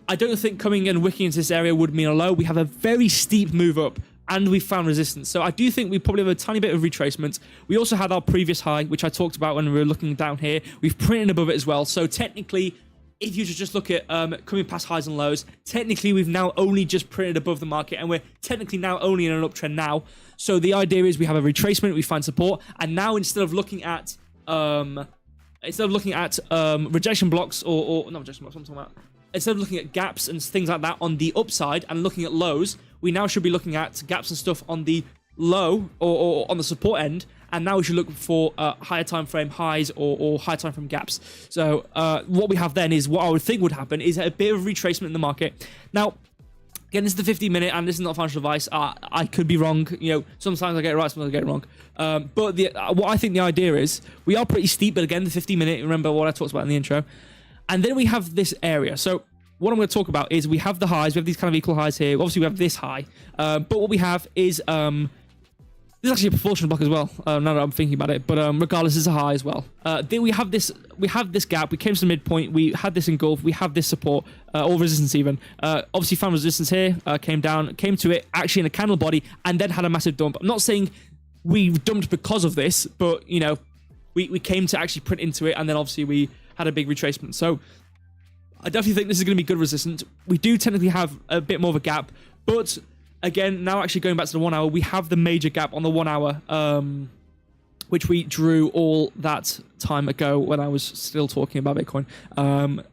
I don't think coming and wicking into this area would mean a low. We have a very steep move up, and we found resistance. So I do think we probably have a tiny bit of retracement. We also had our previous high, which I talked about when we were looking down here. We've printed above it as well. So technically, if you just look at coming past highs and lows, technically we've now only just printed above the market, and we're technically now only in an uptrend now. So the idea is we have a retracement, we find support, and now instead of looking at rejection blocks or not rejection blocks, I'm talking about, instead of looking at gaps and things like that on the upside and looking at lows, we now should be looking at gaps and stuff on the low or on the support end. And now we should look for higher time frame highs or higher time frame gaps. So what we have then is what I would think would happen is a bit of retracement in the market. Now, again, this is the 15-minute, and this is not financial advice. I could be wrong. You know, sometimes I get it right, sometimes I get it wrong. But what I think the idea is, we are pretty steep, but again, the 15-minute, remember what I talked about in the intro. And then we have this area. So what I'm going to talk about is we have the highs. We have these kind of equal highs here. Obviously, we have this high. But what we have is... this is actually a propulsion block as well, now that I'm thinking about it. But regardless, it's a high as well. Then we have this gap. We came to the midpoint. We had this engulf. We have this support, or resistance even. Obviously found resistance here, came down, came to it, actually in a candle body, and then had a massive dump. I'm not saying we dumped because of this, but, you know, we came to actually print into it, and then obviously we had a big retracement. So I definitely think this is going to be good resistance. We do technically have a bit more of a gap, but... again, now actually going back to the 1 hour, we have the major gap on the 1 hour, which we drew all that time ago when I was still talking about Bitcoin.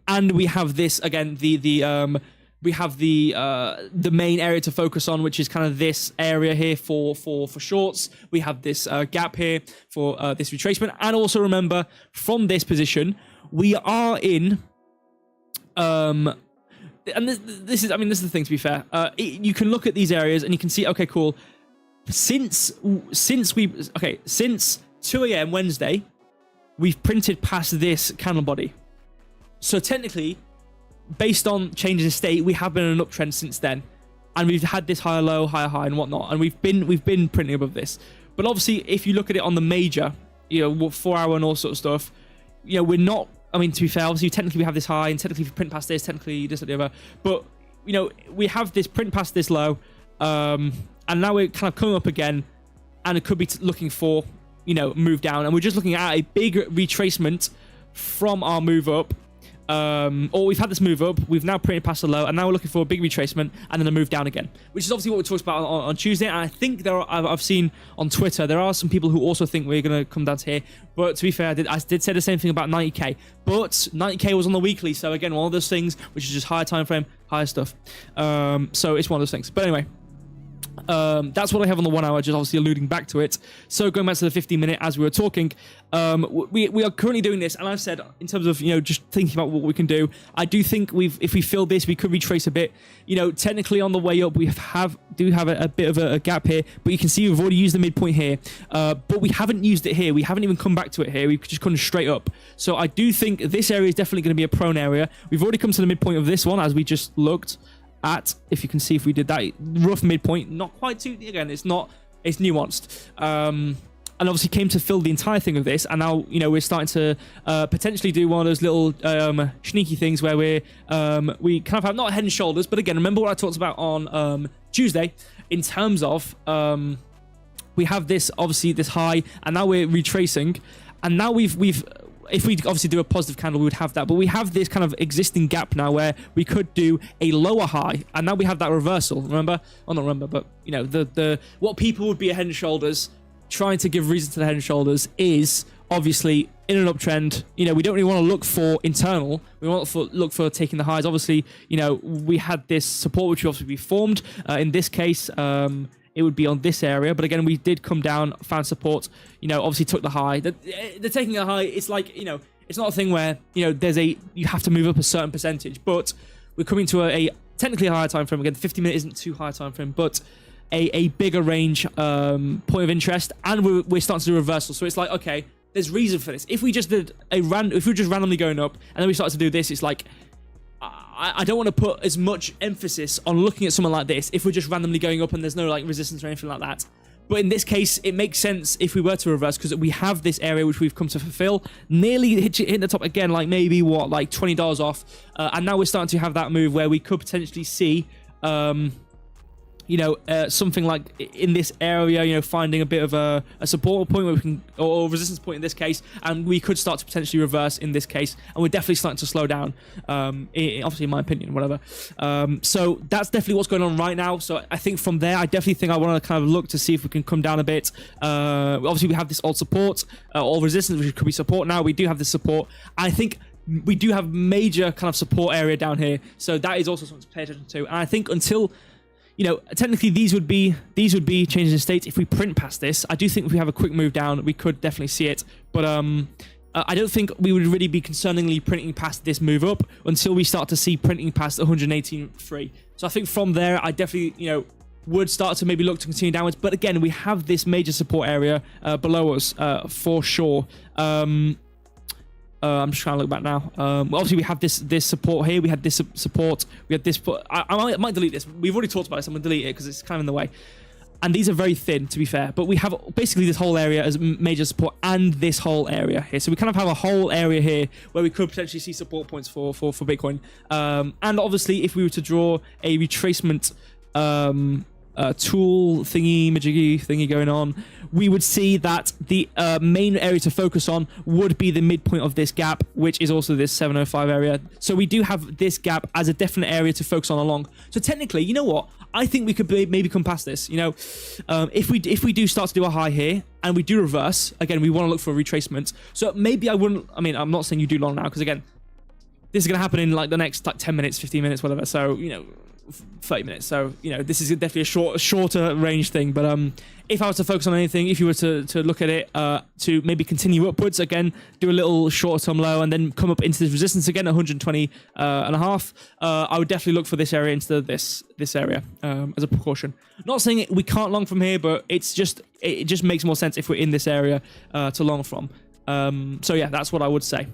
And we have this again, we have the main area to focus on, which is kind of this area here for shorts. We have this gap here for this retracement, and also remember from this position we are in. And this is the thing, to be fair. You can look at these areas and you can see, okay, cool. Since 2 a.m. Wednesday, we've printed past this candle body. So technically, based on changes in state, we have been in an uptrend since then. And we've had this higher low, higher high, and whatnot. And we've been printing above this. But obviously, if you look at it on the major, 4 hour and all sort of stuff, we're not... I mean, to be fair, obviously, technically we have this high, and technically if we print past this, technically this or the other. But, we have this print past this low, and now we're kind of coming up again, and it could be looking for, move down. And we're just looking at a big retracement from our move up. Or we've had this move up, we've now printed past the low, and now we're looking for a big retracement and then a move down again, which is obviously what we talked about on Tuesday. And I think I've seen on Twitter there are some people who also think we're going to come down to here. But to be fair, I did say the same thing about 90k, but 90k was on the weekly, so again, one of those things which is just higher time frame, higher stuff. So it's one of those things. But anyway, that's what I have on the 1 hour, just obviously alluding back to it. So going back to the 15-minute, as we were talking, we are currently doing this, and I've said in terms of just thinking about what we can do, I do think if we fill this, we could retrace a bit. Technically on the way up, we do have a bit of a gap here, but you can see we've already used the midpoint here, but we haven't used it here. We haven't even come back to it here. We've just come straight up. So I do think this area is definitely going to be a prone area. We've already come to the midpoint of this one, as we just looked at. If you can see, if we did that rough midpoint, not quite too, again, it's nuanced. and obviously came to fill the entire thing of this. And now, you know, we're starting to potentially do one of those little sneaky things where we kind of have not head and shoulders, but again, remember what I talked about on Tuesday in terms of we have this, obviously this high, and now we're retracing, and now we've if we obviously do a positive candle, we would have that, but we have this kind of existing gap now where we could do a lower high, and now we have that reversal. Remember? Well, not remember, but you know, the what people would be a head and shoulders, trying to give reason to the head and shoulders is obviously in an uptrend. You know, we don't really want to look for internal. We want to look for taking the highs. Obviously, you know, we had this support which obviously formed. In this case, it would be on this area, but again, we did come down, found support, you know, obviously took the high. The taking a high, it's like, you know, it's not a thing where, you know, you have to move up a certain percentage, but we're coming to a technically a higher time frame. Again, 50 minute isn't too high time frame, but a bigger range point of interest, and we're starting to do reversal. So it's like, okay, there's reason for this. If we just did if we were just randomly going up and then we started to do this, it's like, I don't want to put as much emphasis on looking at someone like this if we're just randomly going up and there's no like resistance or anything like that. But in this case, it makes sense if we were to reverse, because we have this area which we've come to fulfill, nearly hitting the top again, like maybe what, like $20 off, and now we're starting to have that move where we could potentially see you know, something like in this area, you know, finding a bit of a support point where we can, or resistance point in this case, and we could start to potentially reverse in this case, and we're definitely starting to slow down, obviously in my opinion, whatever. So that's definitely what's going on right now. So I think from there, I definitely think I want to kind of look to see if we can come down a bit. Obviously we have this old support, old resistance, which could be support. Now we do have this support. I think we do have major kind of support area down here, so that is also something to pay attention to. And I think until, you know, technically these would be changes in states. If we print past this, I do think if we have a quick move down, we could definitely see it. But I don't think we would really be concerningly printing past this move up until we start to see printing past 118.3. So I think from there, I definitely, you know, would start to maybe look to continue downwards. But again, we have this major support area below us for sure. I'm just trying to look back now. Obviously, we have this support here. We had this support. We had this. I might delete this. We've already talked about this. I'm going to delete it because it's kind of in the way. And these are very thin, to be fair. But we have basically this whole area as major support and this whole area here. So we kind of have a whole area here where we could potentially see support points for Bitcoin. And obviously, if we were to draw a retracement tool thingy going on, we would see that the main area to focus on would be the midpoint of this gap, which is also this 705 area. So we do have this gap as a definite area to focus on along. So technically, you know what? I think we could maybe come past this. You know, if we do start to do a high here and we do reverse, again, we want to look for a retracement. So maybe I wouldn't, I mean, I'm not saying you do long now, because again, this is going to happen in like the next like 10 minutes, 15 minutes, whatever. So, you know, 30 minutes. So, you know, this is definitely a shorter range thing. But if I was to focus on anything, if you were to look at it, to maybe continue upwards again, do a little short term low and then come up into this resistance again, 120 and a half, I would definitely look for this area instead of this area as a precaution. Not saying we can't long from here, but it just makes more sense if we're in this area to long from. So yeah, that's what I would say.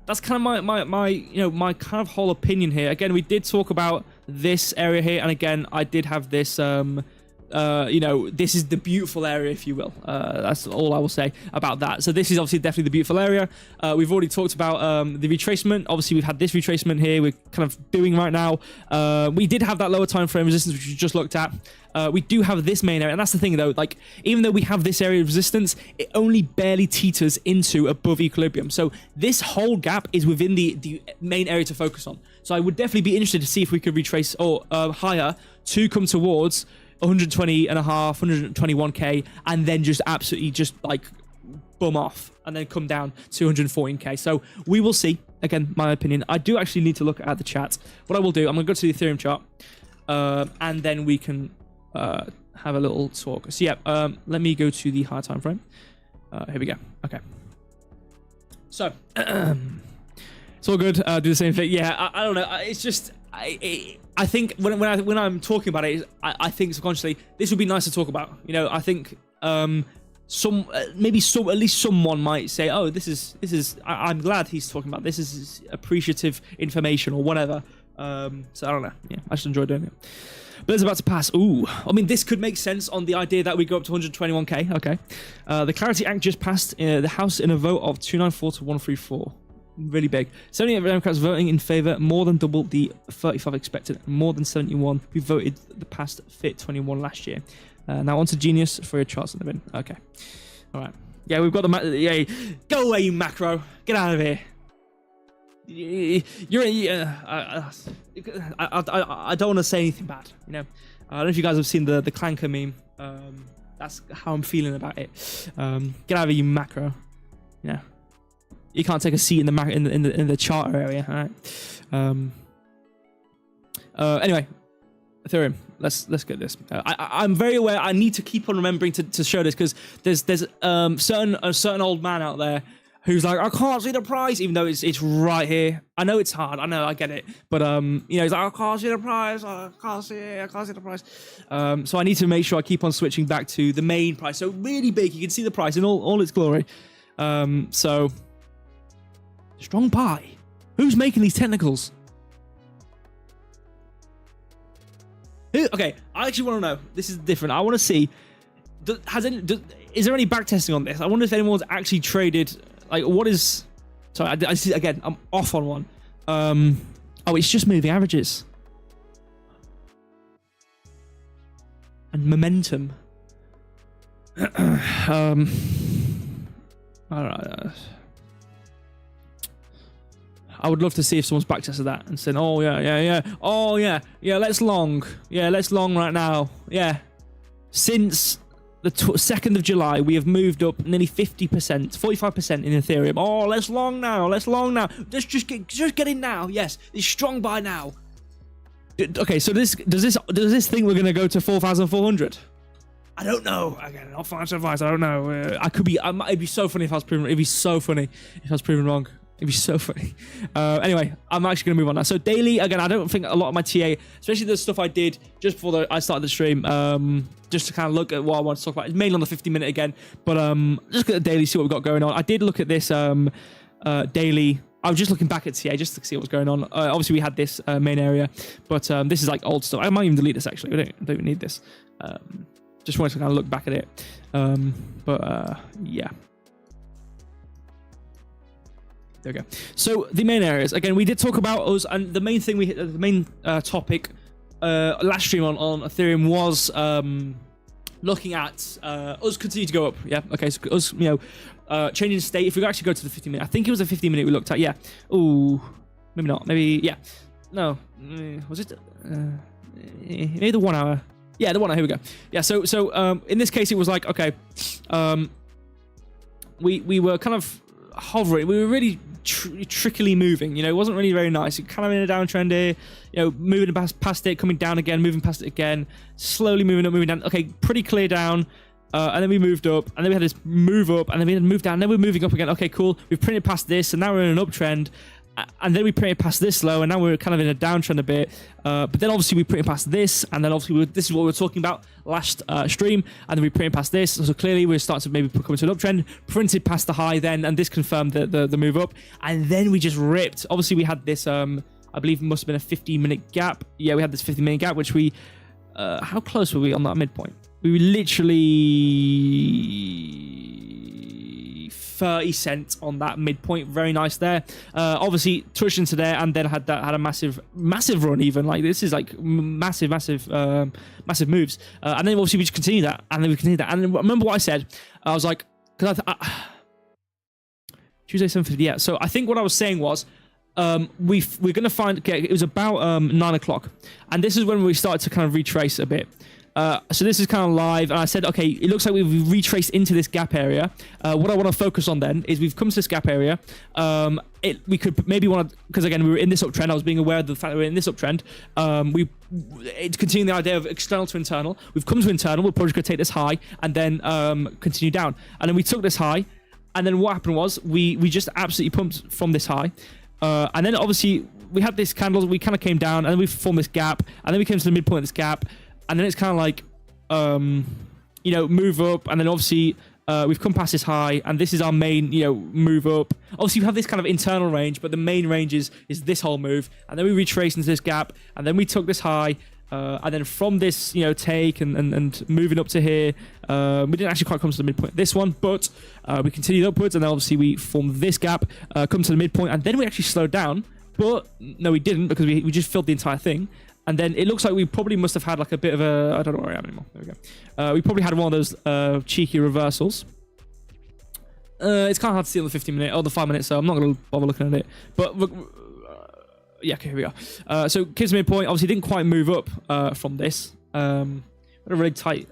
That's kind of my you know, my kind of whole opinion here. Again, we did talk about this area here, and again, I did have this you know, this is the beautiful area, if you will. That's all I will say about that. So this is obviously definitely the beautiful area. We've already talked about the retracement. Obviously, we've had this retracement here we're kind of doing right now. We did have that lower time frame resistance, which we just looked at. We do have this main area, and that's the thing though, like, even though we have this area of resistance, it only barely teeters into above equilibrium. So this whole gap is within the main area to focus on. So I would definitely be interested to see if we could retrace or higher to come towards 120 and a half, 121k, and then just absolutely just like bum off and then come down to 114k. So we will see. Again, my opinion. I do actually need to look at the chat. What I will do, I'm going to go to the Ethereum chart, and then we can have a little talk. So yeah, let me go to the higher time frame. Here we go. Okay. So it's all good. Do the same thing. Yeah, I don't know. It's just I think when I'm talking about it, I think subconsciously this would be nice to talk about. You know, I think maybe at least someone might say, oh, this is I'm glad he's talking about this. This is appreciative information or whatever. So I don't know. Yeah, I just enjoy doing it. But it's about to pass. Ooh. I mean, this could make sense on the idea that we go up to 121k. Okay. The Clarity Act just passed the House in a vote of 294 to 134. Really big. 78 Democrats voting in favour, more than double the 35 expected, more than 71 who voted the past Fit 21 last year. Now on to Genius for your charts in the bin. Okay. All right. Yeah, we've got the... Yeah, go away, you macro. Get out of here. You're... I don't want to say anything bad, you know. I don't know if you guys have seen the Clanker meme. That's how I'm feeling about it. Get out of here, you macro. Yeah. You can't take a seat in the charter area. All right. Anyway, Ethereum. Let's get this. I'm very aware. I need to keep on remembering to show this because there's a certain old man out there who's like, I can't see the price, even though it's right here. I know it's hard. I know. I get it. But you know, he's like, I can't see the price. I can't see it. I can't see the price. So I need to make sure I keep on switching back to the main price. So really big. You can see the price in all its glory. So. Strong pie. Who's making these technicals? Okay, I actually want to know. This is different. I want to see. Is there any backtesting on this? I wonder if anyone's actually traded. Like, what is? Sorry, I see again. I'm off on one. Oh, it's just moving averages and momentum. I don't know. I would love to see if someone's backtested that and said, oh, yeah, let's long. Yeah, let's long right now. Yeah. Since the 2nd of July, we have moved up nearly 50%, 45% in Ethereum. Oh, let's long now. Let's long now. Just get in now. Yes, it's strong by now. Okay, so does this think we're going to go to 4,400? I don't know. Again, not financial advice. I don't know. It'd be so funny if I was proven. It'd be so funny if I was proven wrong. It'd be so funny. Anyway, I'm actually going to move on now. So daily, again, I don't think a lot of my TA, especially the stuff I did just before I started the stream, just to kind of look at what I want to talk about. It's mainly on the 50-minute again, but just look at the daily, see what we've got going on. I did look at this daily. I was just looking back at TA just to see what's going on. Obviously, we had this main area, but this is like old stuff. I might even delete this, actually. I don't even need this. Just wanted to kind of look back at it. Yeah. There we go. So the main areas again, we did talk about us, and the main thing the main topic last stream on Ethereum was looking at us continue to go up. Yeah. Okay. So us, you know, changing state. If we actually go to the 50-minute, I think it was a 50-minute we looked at. Yeah. Ooh, maybe not. Maybe yeah. No. Was it? Maybe the 1 hour. Yeah, the 1 hour. Here we go. Yeah. So in this case, it was like okay. We were kind of hovering. We were really trickily moving, you know. It wasn't really very nice. It kind of in a downtrend here, you know, moving past it, coming down again, moving past it again, slowly moving up, moving down. Okay, pretty clear down, and then we moved up, and then we had this move up, and then we had to move down, and then we're moving up again. Okay, cool. We've printed past this, and now we're in an uptrend, and then we printed past this low, and now we're kind of in a downtrend a bit. But then obviously we printed past this, and then obviously this is what we were talking about last stream, and then we printed past this. So clearly we're starting to maybe come into an uptrend, printed past the high then, and this confirmed the move up, and then we just ripped. Obviously we had this, I believe it must have been a 15-minute gap. Yeah, we had this 15-minute gap, which we, how close were we on that midpoint? We were literally 30 cents on that midpoint. Very nice there. Obviously touched into there, and then had a massive run. Even like this is like massive moves. And then obviously we just continue that, and then we continue that. And then remember what I said? I was like, because Tuesday 7:50. Yeah. So I think what I was saying was, we're gonna find. Okay, it was about 9 o'clock, and this is when we started to kind of retrace a bit. So this is kind of live, and I said, okay, it looks like we've retraced into this gap area. What I want to focus on then is we've come to this gap area. We could maybe want to, because again, we were in this uptrend. I was being aware of the fact that we're in this uptrend. It's continuing the idea of external to internal. We've come to internal. We're probably going to take this high and then continue down. And then we took this high, and then what happened was we just absolutely pumped from this high. And then obviously we had this candle. We kind of came down, and then we formed this gap, and then we came to the midpoint of this gap. And then it's kind of like, you know, move up. And then obviously we've come past this high. And this is our main, you know, move up. Obviously, we have this kind of internal range. But the main range is this whole move. And then we retraced into this gap. And then we took this high. And then from this, take and moving up to here, we didn't actually quite come to the midpoint of this one, but we continued upwards, and then obviously we formed this gap, come to the midpoint, and then we actually slowed down. But no, we didn't, because we just filled the entire thing. And then it looks like we probably must have had like a bit of a... I don't know where I am anymore. There we go. We probably had one of those cheeky reversals. It's kind of hard to see on the 15-minute or the 5-minute, so I'm not going to bother looking at it. But yeah, okay, here we are. So Kids midpoint obviously didn't quite move up from this. Had a really tight...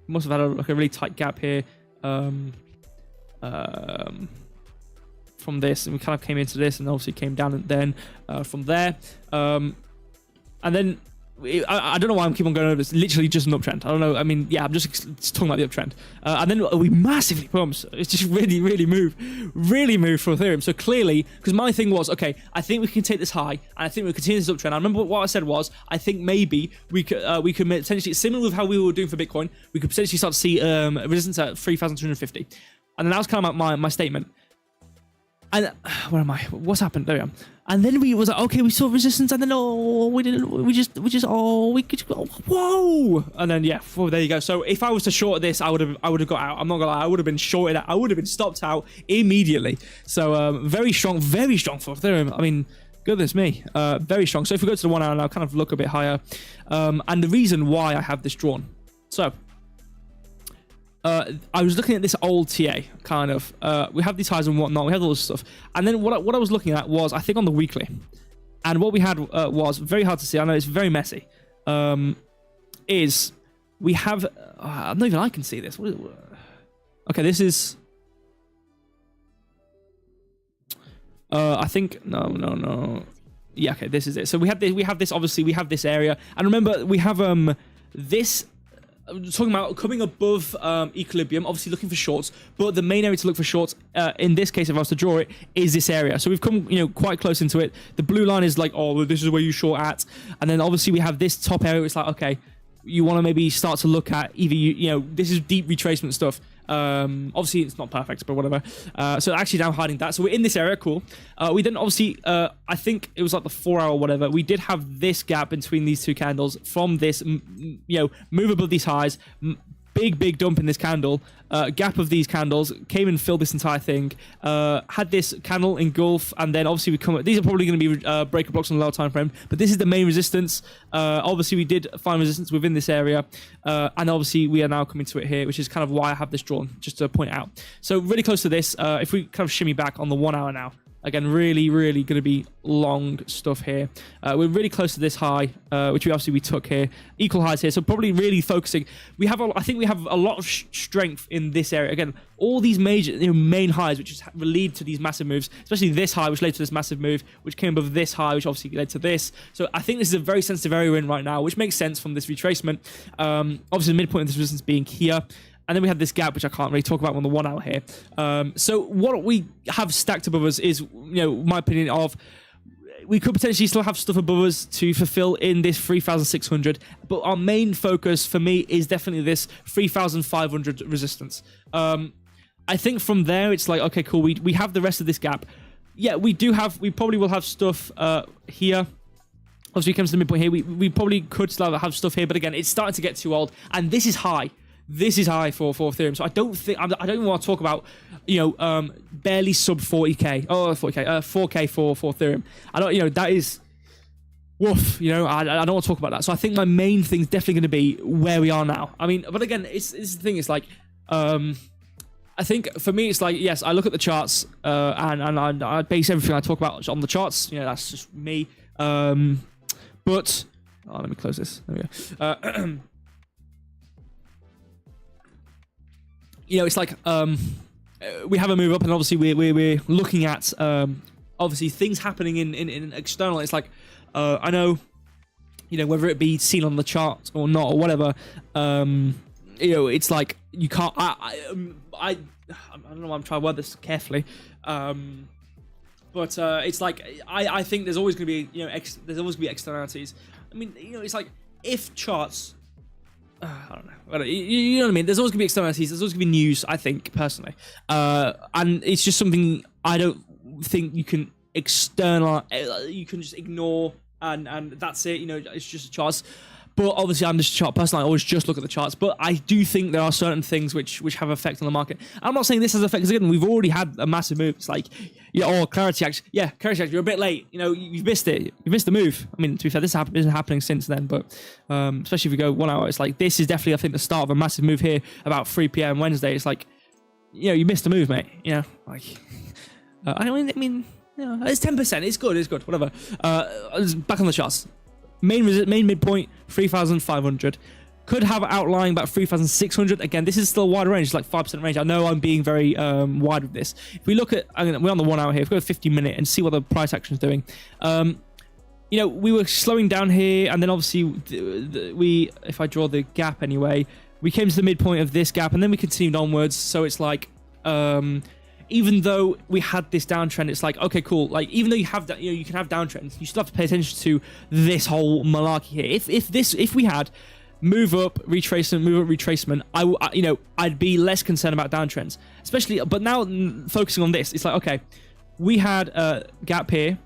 Must have had a really tight gap here. From this, and we kind of came into this, and obviously came down and then from there, and then I don't know why I'm keep on going over this. Literally just an uptrend. I don't know. I mean, yeah, I'm just talking about the uptrend, and then we massively pumped. It's just really moved for Ethereum. So clearly, because my thing was, okay, I think we can take this high, and I think we'll continue this uptrend. I remember what I said was, I think maybe we could potentially, similar with how we were doing for Bitcoin, we could potentially start to see resistance at 3,250, and then that was kind of my statement. And where am I? What's happened? There we are. And then we was like, okay, we saw resistance, and then we just whoa, and then yeah, well, there you go. So if I was to short this, I would have got out. I'm not gonna lie, I would have been shorted out. I would have been stopped out immediately. So very strong for Ethereum. I mean, goodness me, very strong. So if we go to the 1 hour now, kind of look a bit higher, and the reason why I have this drawn. So I was looking at this old TA, kind of. We have these highs and whatnot. We have all this stuff. And then what I was looking at was, I think, on the weekly. And what we had was, very hard to see, I know it's very messy, is we have... not even I can see this. Okay, this is... I think... No. Yeah, okay, this is it. So we have this, obviously, we have this area. And remember, we have this... talking about coming above equilibrium, obviously looking for shorts, but the main area to look for shorts, in this case, if I was to draw it, is this area. So we've come, quite close into it. The blue line is like, oh, this is where you short at, and then obviously we have this top area. It's like, okay, you want to maybe start to look at either this is deep retracement stuff. Obviously it's not perfect, but whatever. So actually now hiding that. So we're in this area, cool. We then obviously, I think it was like the 4 hour or whatever. We did have this gap between these two candles from this, move above these highs, big dump in this candle, gap of these candles, came and filled this entire thing, had this candle engulf, and then obviously we come, these are probably going to be breaker blocks on the lower time frame, but this is the main resistance. Obviously we did find resistance within this area, and obviously we are now coming to it here, which is kind of why I have this drawn, just to point out. So really close to this. If we kind of shimmy back on the 1 hour now, again, really going to be long stuff here. We're really close to this high, which we took here. Equal highs here, so probably really focusing. I think we have a lot of strength in this area. Again, all these major, main highs, which just lead to these massive moves, especially this high, which led to this massive move, which came above this high, which obviously led to this. So I think this is a very sensitive area we're in right now, which makes sense from this retracement. Obviously, the midpoint of this resistance being here. And then we have this gap, which I can't really talk about on the 1 hour here. So what we have stacked above us is, my opinion of, we could potentially still have stuff above us to fulfill in this 3,600. But our main focus for me is definitely this 3,500 resistance. I think from there, it's like, okay, cool. We have the rest of this gap. Yeah, we probably will have stuff here. Obviously, it comes to the midpoint here. We probably could still have stuff here. But again, it's starting to get too old. And this is high. This is high for Ethereum, so I don't even want to talk about, barely sub 40k. Oh, 40k, 4k for Ethereum. I don't, that is, woof. I don't want to talk about that. So I think my main thing is definitely going to be where we are now. I mean, but again, it's the thing. It's like, I think for me, it's like, yes, I look at the charts, and I base everything I talk about on the charts. That's just me. But let me close this. There we go. It's like we have a move up, and obviously we're looking at obviously things happening in external. It's like I know, whether it be seen on the chart or not or whatever. It's like you can't. I don't know why I'm trying to word this carefully. But it's like I think there's always going to be there's always going to be externalities. I mean, it's like if charts. I don't know. You know what I mean? There's always going to be externalities. There's always going to be news, I think, personally. And it's just something I don't think you can you can just ignore, and that's it. It's just a chart. But obviously, I'm just a chart person. I always just look at the charts. But I do think there are certain things which have effect on the market. I'm not saying this has effect, because again, we've already had a massive move. It's like, Clarity Act. Yeah, Clarity Act, you're a bit late. You've missed it. You've missed the move. I mean, to be fair, this isn't happening since then. But especially if we go 1 hour, it's like, this is definitely, I think, the start of a massive move here about 3 p.m. Wednesday. It's like, you missed the move, mate. I mean, it's 10%. It's good. Whatever. Back on the charts. Main midpoint 3,500. Could have outlying about 3,600. Again, this is still a wider range. It's like 5% range. I know I'm being very wide with this. If we look at, we're on the 1 hour here. If we go to 50-minute and see what the price action is doing. We were slowing down here, and then obviously if I draw the gap anyway, we came to the midpoint of this gap, and then we continued onwards. So it's like, even though we had this downtrend, it's like, okay, cool. Like, even though you have that, you can have downtrends, you still have to pay attention to this whole malarkey here. If we had move up retracement, I'd be less concerned about downtrends, especially. But now focusing on this, it's like, okay, we had a gap here,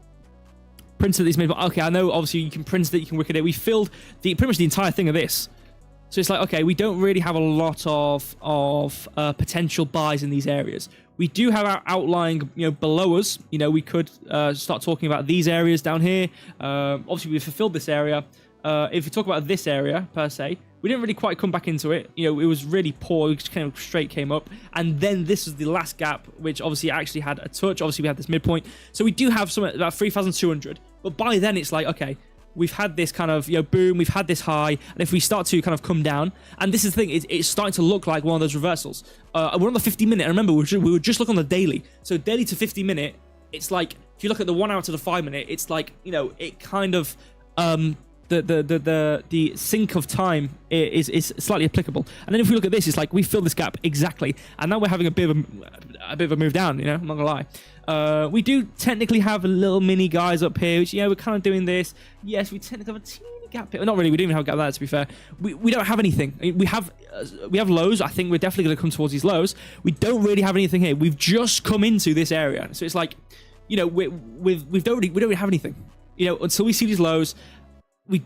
printed these midpoint. Okay, I know obviously you can print it, you can wicket it. We filled pretty much the entire thing of this. So it's like, okay, we don't really have a lot of potential buys in these areas. We do have our outlying, below us. We could start talking about these areas down here. Obviously, we fulfilled this area. If we talk about this area, per se, we didn't really quite come back into it. It was really poor. We just kind of straight came up. And then this was the last gap, which obviously actually had a touch. Obviously, we had this midpoint. So we do have something about 3,200. But by then, it's like, okay, we've had this kind of, boom, we've had this high, and if we start to kind of come down, and this is the thing, it's starting to look like one of those reversals. We're on the 50-minute, and remember, we were just looking on the daily. So daily to 50-minute, it's like, if you look at the 1 hour to the 5-minute, it's like, it kind of, the sync of time is slightly applicable. And then if we look at this, it's like, we fill this gap exactly, and now we're having a bit of a move down, I'm not gonna lie. We do technically have a little mini guys up here, which, we're kind of doing this. Yes, we technically have a teeny gap here. Not really, we don't even have a gap there, to be fair. We don't have anything. We have lows. I think we're definitely going to come towards these lows. We don't really have anything here. We've just come into this area. So it's like, we don't really have anything. Until we see these lows, we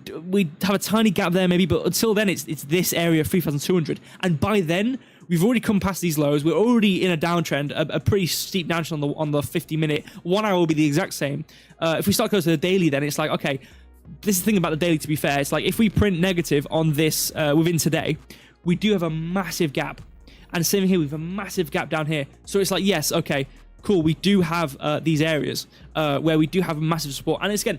have a tiny gap there maybe, but until then it's this area 3,200, and by then we've already come past these lows. We're already in a downtrend, a pretty steep downtrend on the 50-minute. 1 hour will be the exact same. If we start going to the daily, then it's like, okay, this is the thing about the daily, to be fair. It's like, if we print negative on this within today, we do have a massive gap, and same here, we have a massive gap down here. So it's like, yes, okay, cool, we do have these areas where we do have massive support. And it's, again,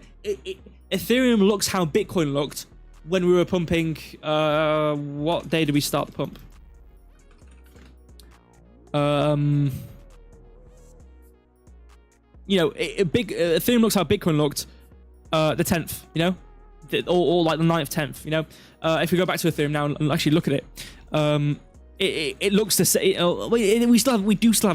Ethereum looks how Bitcoin looked when we were pumping. What day did we start the pump? Ethereum looks how Bitcoin looked the 10th, or like the 9th, 10th, if we go back to Ethereum now and actually look at it, it looks the same. We do still have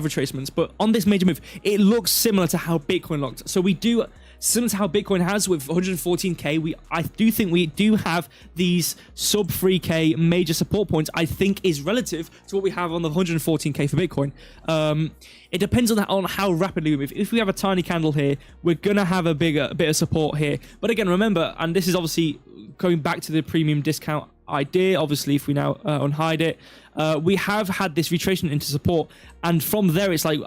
retracements, but on this major move, it looks similar to how Bitcoin looked. So we do, similar to how Bitcoin has with 114k, I do think we do have these sub 3k major support points. I think is relative to what we have on the 114k for Bitcoin. It depends on how rapidly we move. If we have a tiny candle here, we're gonna have a bit of support here. But again, remember, and this is obviously going back to the premium discount idea. Obviously, if we now unhide it, we have had this retracement into support, and from there, it's like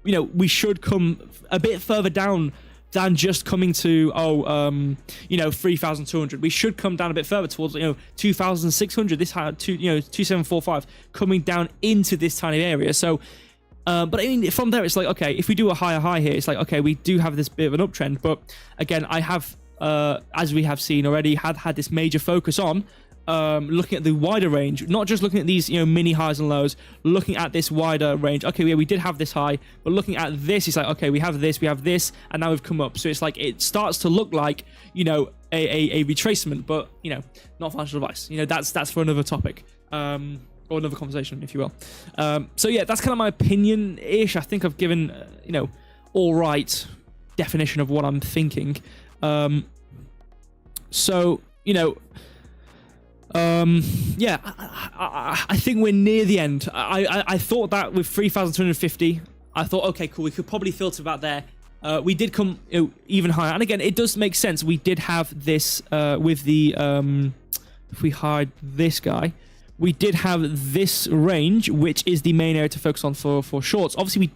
we should come a bit further down than just coming to 3,200. We should come down a bit further towards 2,600. This had 2,745 coming down into this tiny area. So, but I mean, from there, it's like, okay, if we do a higher high here, it's like, okay, we do have this bit of an uptrend. But again, I have, as we have seen already, had this major focus on looking at the wider range, not just looking at these mini highs and lows, looking at this wider range. Okay, yeah, we did have this high, but looking at this, it's like, okay, we have this, and now we've come up. So it's like, it starts to look like a retracement, but not financial advice. That's for another topic, or another conversation, if you will. So yeah, that's kind of my opinion ish. I think I've given all right definition of what I'm thinking. So yeah, I think we're near the end. I thought that with 3,250, I thought, okay, cool, we could probably filter about there. We did come even higher, and again, it does make sense. We did have this with the if we hide this guy, we did have this range, which is the main area to focus on for shorts. Obviously,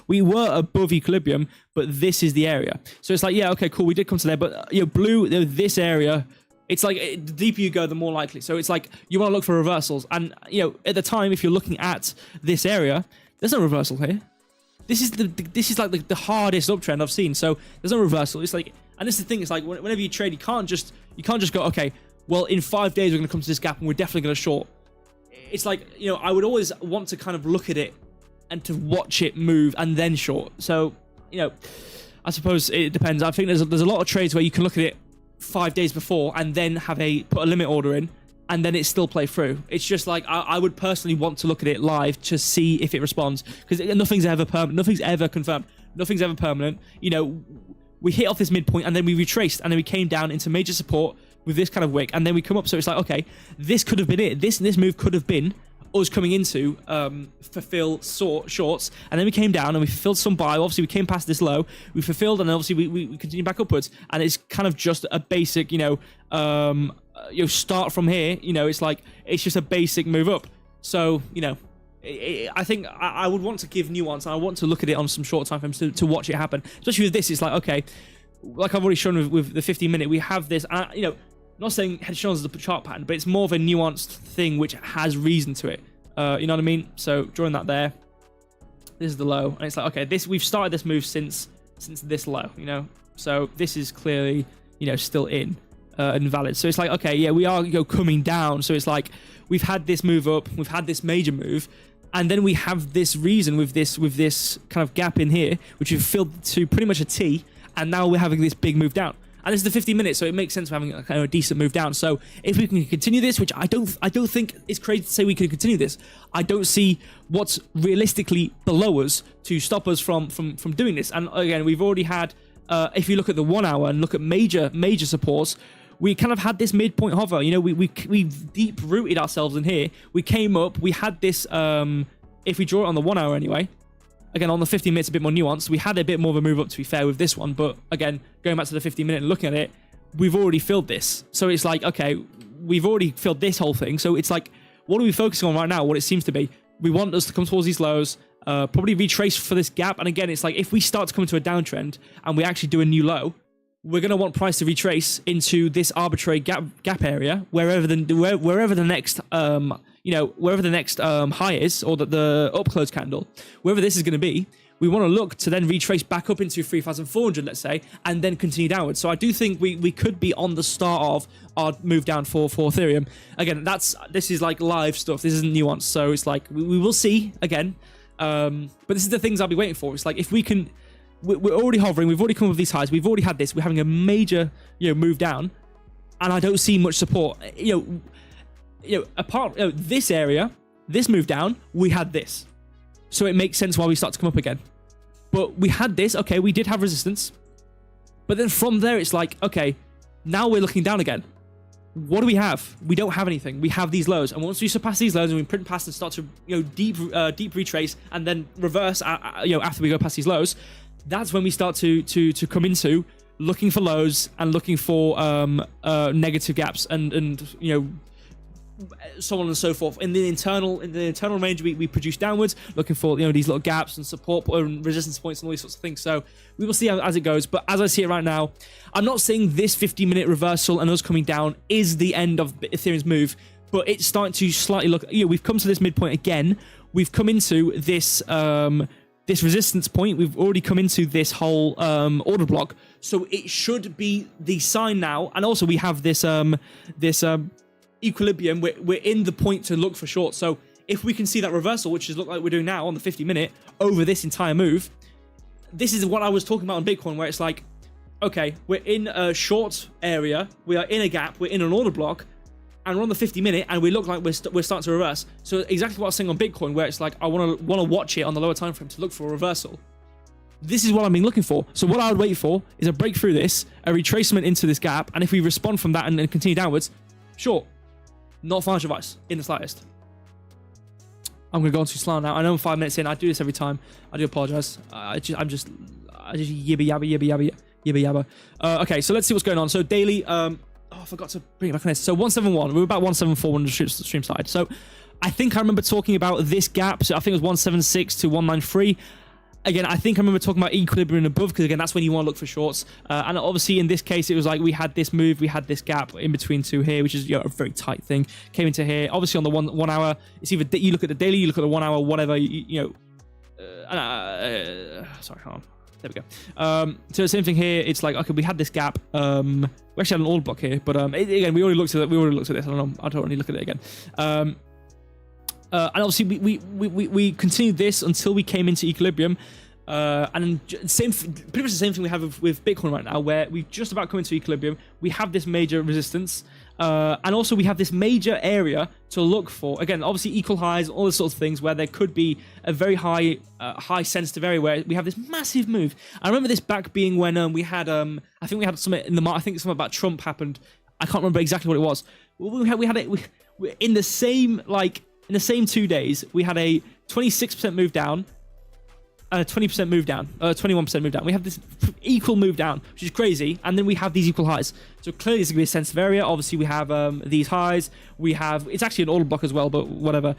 we were above equilibrium, but this is the area. So it's like, yeah, okay, cool, we did come to there, but blue, this area, it's like the deeper you go, the more likely. So it's like you want to look for reversals, and at the time, if you're looking at this area, there's no reversal here. This is like the hardest uptrend I've seen. So there's no reversal. It's like, and this is the thing. It's like whenever you trade, you can't just go, okay, well, in 5 days we're going to come to this gap and we're definitely going to short. It's like, I would always want to kind of look at it and to watch it move and then short. So I suppose it depends. I think there's a lot of trades where you can look at it 5 days before and then put a limit order in, and then it still play through. It's just like I would personally want to look at it live to see if it responds, because nothing's ever permanent, nothing's ever confirmed, nothing's ever permanent. We hit off this midpoint and then we retraced and then we came down into major support with this kind of wick, and then we come up. So it's like, okay, this could have been it. This move could have been us coming into fulfill shorts, and then we came down and we fulfilled some buy. Obviously we came past this low, we fulfilled, and then obviously we continued back upwards, and it's kind of just a basic start from here. It's like it's just a basic move up. So I think I would want to give nuance, and I want to look at it on some short time frames to watch it happen. Especially with this, it's like, okay, like I've already shown with the 15-minute, we have this, not saying head shoulders is the chart pattern, but it's more of a nuanced thing which has reason to it. You know what I mean? So drawing that there, this is the low, and it's like, okay, we've started this move since this low, so this is clearly still in and valid. So it's like, okay, yeah, we are coming down. So it's like we've had this move up, we've had this major move, and then we have this reason with this kind of gap in here, which we've filled to pretty much a T, and now we're having this big move down. And this is the 15 minutes, so it makes sense for having a kind of a decent move down. So if we can continue this, which I don't think it's crazy to say we can continue this, I don't see what's realistically below us to stop us from doing this. And again, we've already had, if you look at the 1 hour and look at major supports, we kind of had this midpoint hover. We deep rooted ourselves in here. We came up, we had this, if we draw it on the 1 hour anyway, again, on the 15 minutes, a bit more nuanced. We had a bit more of a move up, to be fair, with this one. But again, going back to the 15 minute and looking at it, we've already filled this. So it's like, okay, we've already filled this whole thing. So it's like, what are we focusing on right now? What it seems to be. We want us to come towards these lows, probably retrace for this gap. And again, it's like, if we start to come into a downtrend and we actually do a new low, we're going to want price to retrace into this arbitrary gap area, wherever the next wherever the next high is, or the up close candle, wherever this is going to be, we want to look to then retrace back up into 3,400, let's say, and then continue downwards. So I do think we could be on the start of our move down for Ethereum. Again, this is like live stuff. This isn't nuanced. So it's like, we will see again. But this is the things I'll be waiting for. It's like, if we can, we're already hovering, we've already come up with these highs, we've already had this, we're having a major, move down, and I don't see much support. Apart this area, this move down, we had this, so it makes sense why we start to come up again. But we had this, okay, we did have resistance, but then from there it's like, okay, now we're looking down again. What do we have? We don't have anything. We have these lows, and once we surpass these lows and we print past and start to deep retrace and then reverse after we go past these lows, that's when we start to come into looking for lows and looking for negative gaps and so on and so forth. In the internal range, we produce downwards, looking for these little gaps and support and resistance points and all these sorts of things. So we will see as it goes. But as I see it right now, I'm not saying this 50-minute reversal and us coming down is the end of Ethereum's move, but it's starting to slightly look. We've come to this midpoint again. We've come into this this resistance point. We've already come into this whole order block, so it should be the sign now. And also we have this equilibrium. We're in the point to look for short. So if we can see that reversal, which is look like we're doing now on the 50-minute over this entire move, this is what I was talking about on Bitcoin, where it's like, okay, we're in a short area, we are in a gap, we're in an order block, and we're on the 50-minute, and we look like we're starting to reverse. So exactly what I was saying on Bitcoin, where it's like, I want to watch it on the lower time frame to look for a reversal. This is what I've been looking for. So what I would wait for is a break through this, a retracement into this gap, and if we respond from that and continue downwards, short. Not financial advice in the slightest. I'm going to go on to Solana now. I know I'm 5 minutes in. I do this every time. I do apologize. I just yibba yabba. Okay, so let's see what's going on. So daily, I forgot to bring it back on this. So 171, we were about 174 on the stream side. So I think I remember talking about this gap. So I think it was 176 to 193. Again, I think I remember talking about equilibrium and above, because again, that's when you want to look for shorts. And obviously in this case, it was like we had this move, we had this gap in between two here, which is, you know, a very tight thing. Came into here. Obviously on the one hour, it's either you look at the daily, you look at the 1 hour, whatever, sorry, hold on. There we go. So the same thing here. It's like, okay, we had this gap. We actually had an order block here, but again, we already looked at it. We already looked at this. I don't really look at it again. And obviously we continued this until we came into equilibrium. And pretty much the same thing we have with Bitcoin right now, where we've just about come into equilibrium. We have this major resistance, and also we have this major area to look for. Again, obviously equal highs, all those sorts of things, where there could be a very high sensitive area where we have this massive move. I remember this back being when we had I think we had something in the market. I think something about Trump happened. I can't remember exactly what it was. We had it in the same in the same 2 days. We had a 26% move down. 20% move down, 21% move down. We have this equal move down, which is crazy, and then we have these equal highs. So clearly it's going to be a sensitive area. Obviously we have these highs. We have, it's actually an order block as well, but whatever.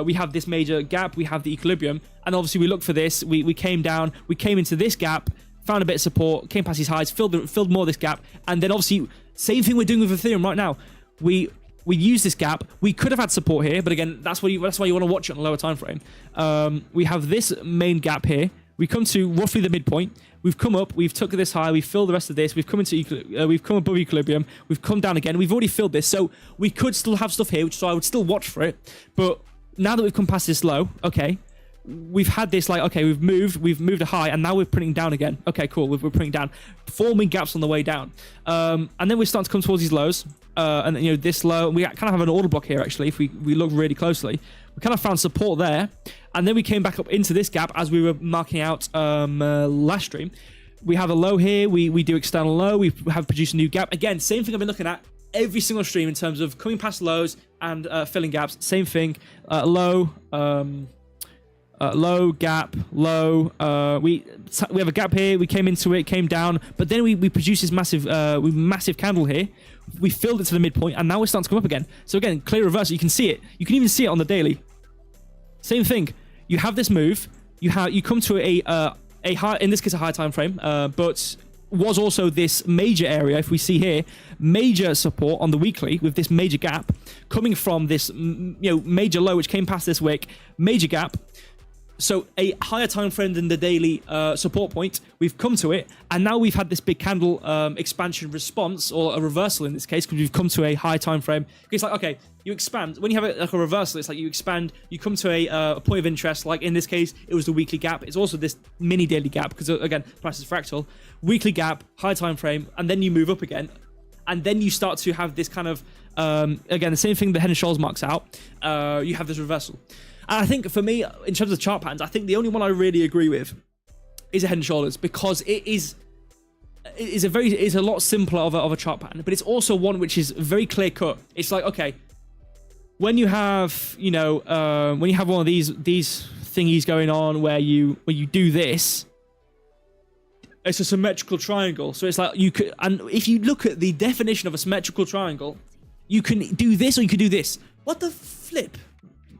We have this major gap. We have the equilibrium, and obviously we look for this. We came down. We came into this gap, found a bit of support, came past these highs, filled more of this gap, and then obviously same thing we're doing with Ethereum right now. We use this gap. We could have had support here, but again, that's why you want to watch it on a lower time frame. We have this main gap here. We come to roughly the midpoint. We've come up. We've took this high. We've filled the rest of this. We've come into we've come above equilibrium. We've come down again. We've already filled this, so we could still have stuff here, so I would still watch for it. But now that we've come past this low, okay, we've had this okay, we've moved a high, and now we're printing down again. Okay, cool. We're printing down, forming gaps on the way down, and then we're starting to come towards these lows. And this low, we kind of have an order block here actually. If we look really closely, we kind of found support there, and then we came back up into this gap as we were marking out last stream. We have a low here. We do external low. We have produced a new gap again. Same thing I've been looking at every single stream in terms of coming past lows and filling gaps. Same thing. Low. Low gap, low. We have a gap here. We came into it, came down, but then we produced this massive candle here. We filled it to the midpoint, and now we're starting to come up again. So again, clear reversal. You can see it. You can even see it on the daily. Same thing. You have this move. You come to a high, in this case a high time frame, but was also this major area. If we see here, major support on the weekly with this major gap coming from this major low which came past this wick, major gap. So a higher time frame than the daily support point. We've come to it, and now we've had this big candle expansion response, or a reversal in this case, because we've come to a high time frame. It's like, okay, you expand. When you have a reversal, it's like you expand, you come to a point of interest. Like in this case, it was the weekly gap. It's also this mini daily gap, because again, price is fractal. Weekly gap, high time frame, and then you move up again. And then you start to have this kind of, again, the same thing that Head and Shoulders marks out. You have this reversal. And I think for me, in terms of chart patterns, I think the only one I really agree with is a Head and Shoulders, because it is a lot simpler of a chart pattern, but it's also one which is very clear cut. It's like, okay, when you have when you have one of these thingies going on where you do this, it's a symmetrical triangle. So it's like you could, and if you look at the definition of a symmetrical triangle, you can do this or you could do this. What the flip?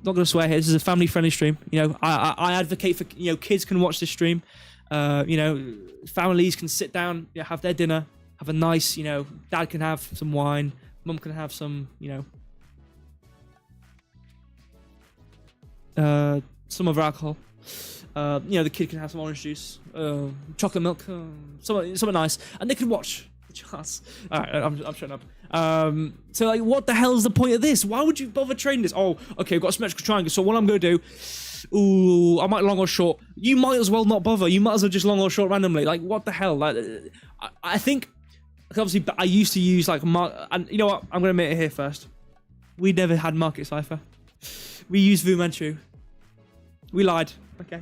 Not gonna swear here. This is a family-friendly stream. I advocate for kids can watch this stream. Families can sit down, have their dinner, have a nice, dad can have some wine, mum can have some, some other alcohol. The kid can have some orange juice, chocolate milk, something nice, and they can watch the charts. All right, I'm shutting up. So like, what the hell is the point of this? Why would you bother trading this? Oh, okay, I've got a symmetrical triangle, so what I'm going to do, I might long or short. You might as well not bother. You might as well just long or short randomly. Like, what the hell? Like, I think, obviously, I used to use and you know what? I'm going to admit it here first. We never had Market Cipher. We used Fu Manchu. We lied. Okay.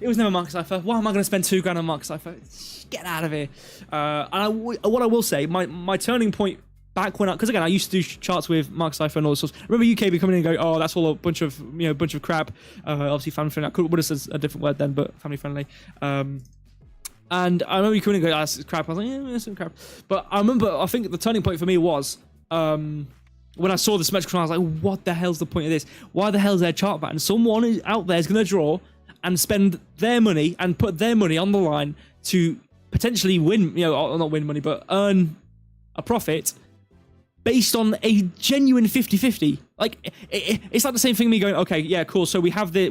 It was never Market Cipher. Why am I going to spend $2,000 on Market Cipher? Get out of here. And what I will say, my turning point back when because again, I used to do charts with Market Cipher and all sorts. I remember UKB coming in and going, oh, that's all a bunch of crap. Obviously family friendly. I would have said a different word then, but family friendly. And I remember you coming and going, "That's crap." I was like, "Yeah, it's some crap." But I think the turning point for me was when I saw the symmetrical, I was like, "What the hell's the point of this? Why the hell is there a chart pattern? Someone out there is going to draw and spend their money and put their money on the line to potentially win, not win money, but earn a profit based on a genuine 50-50. Like it's like the same thing. Me going, okay, yeah, cool. So we have the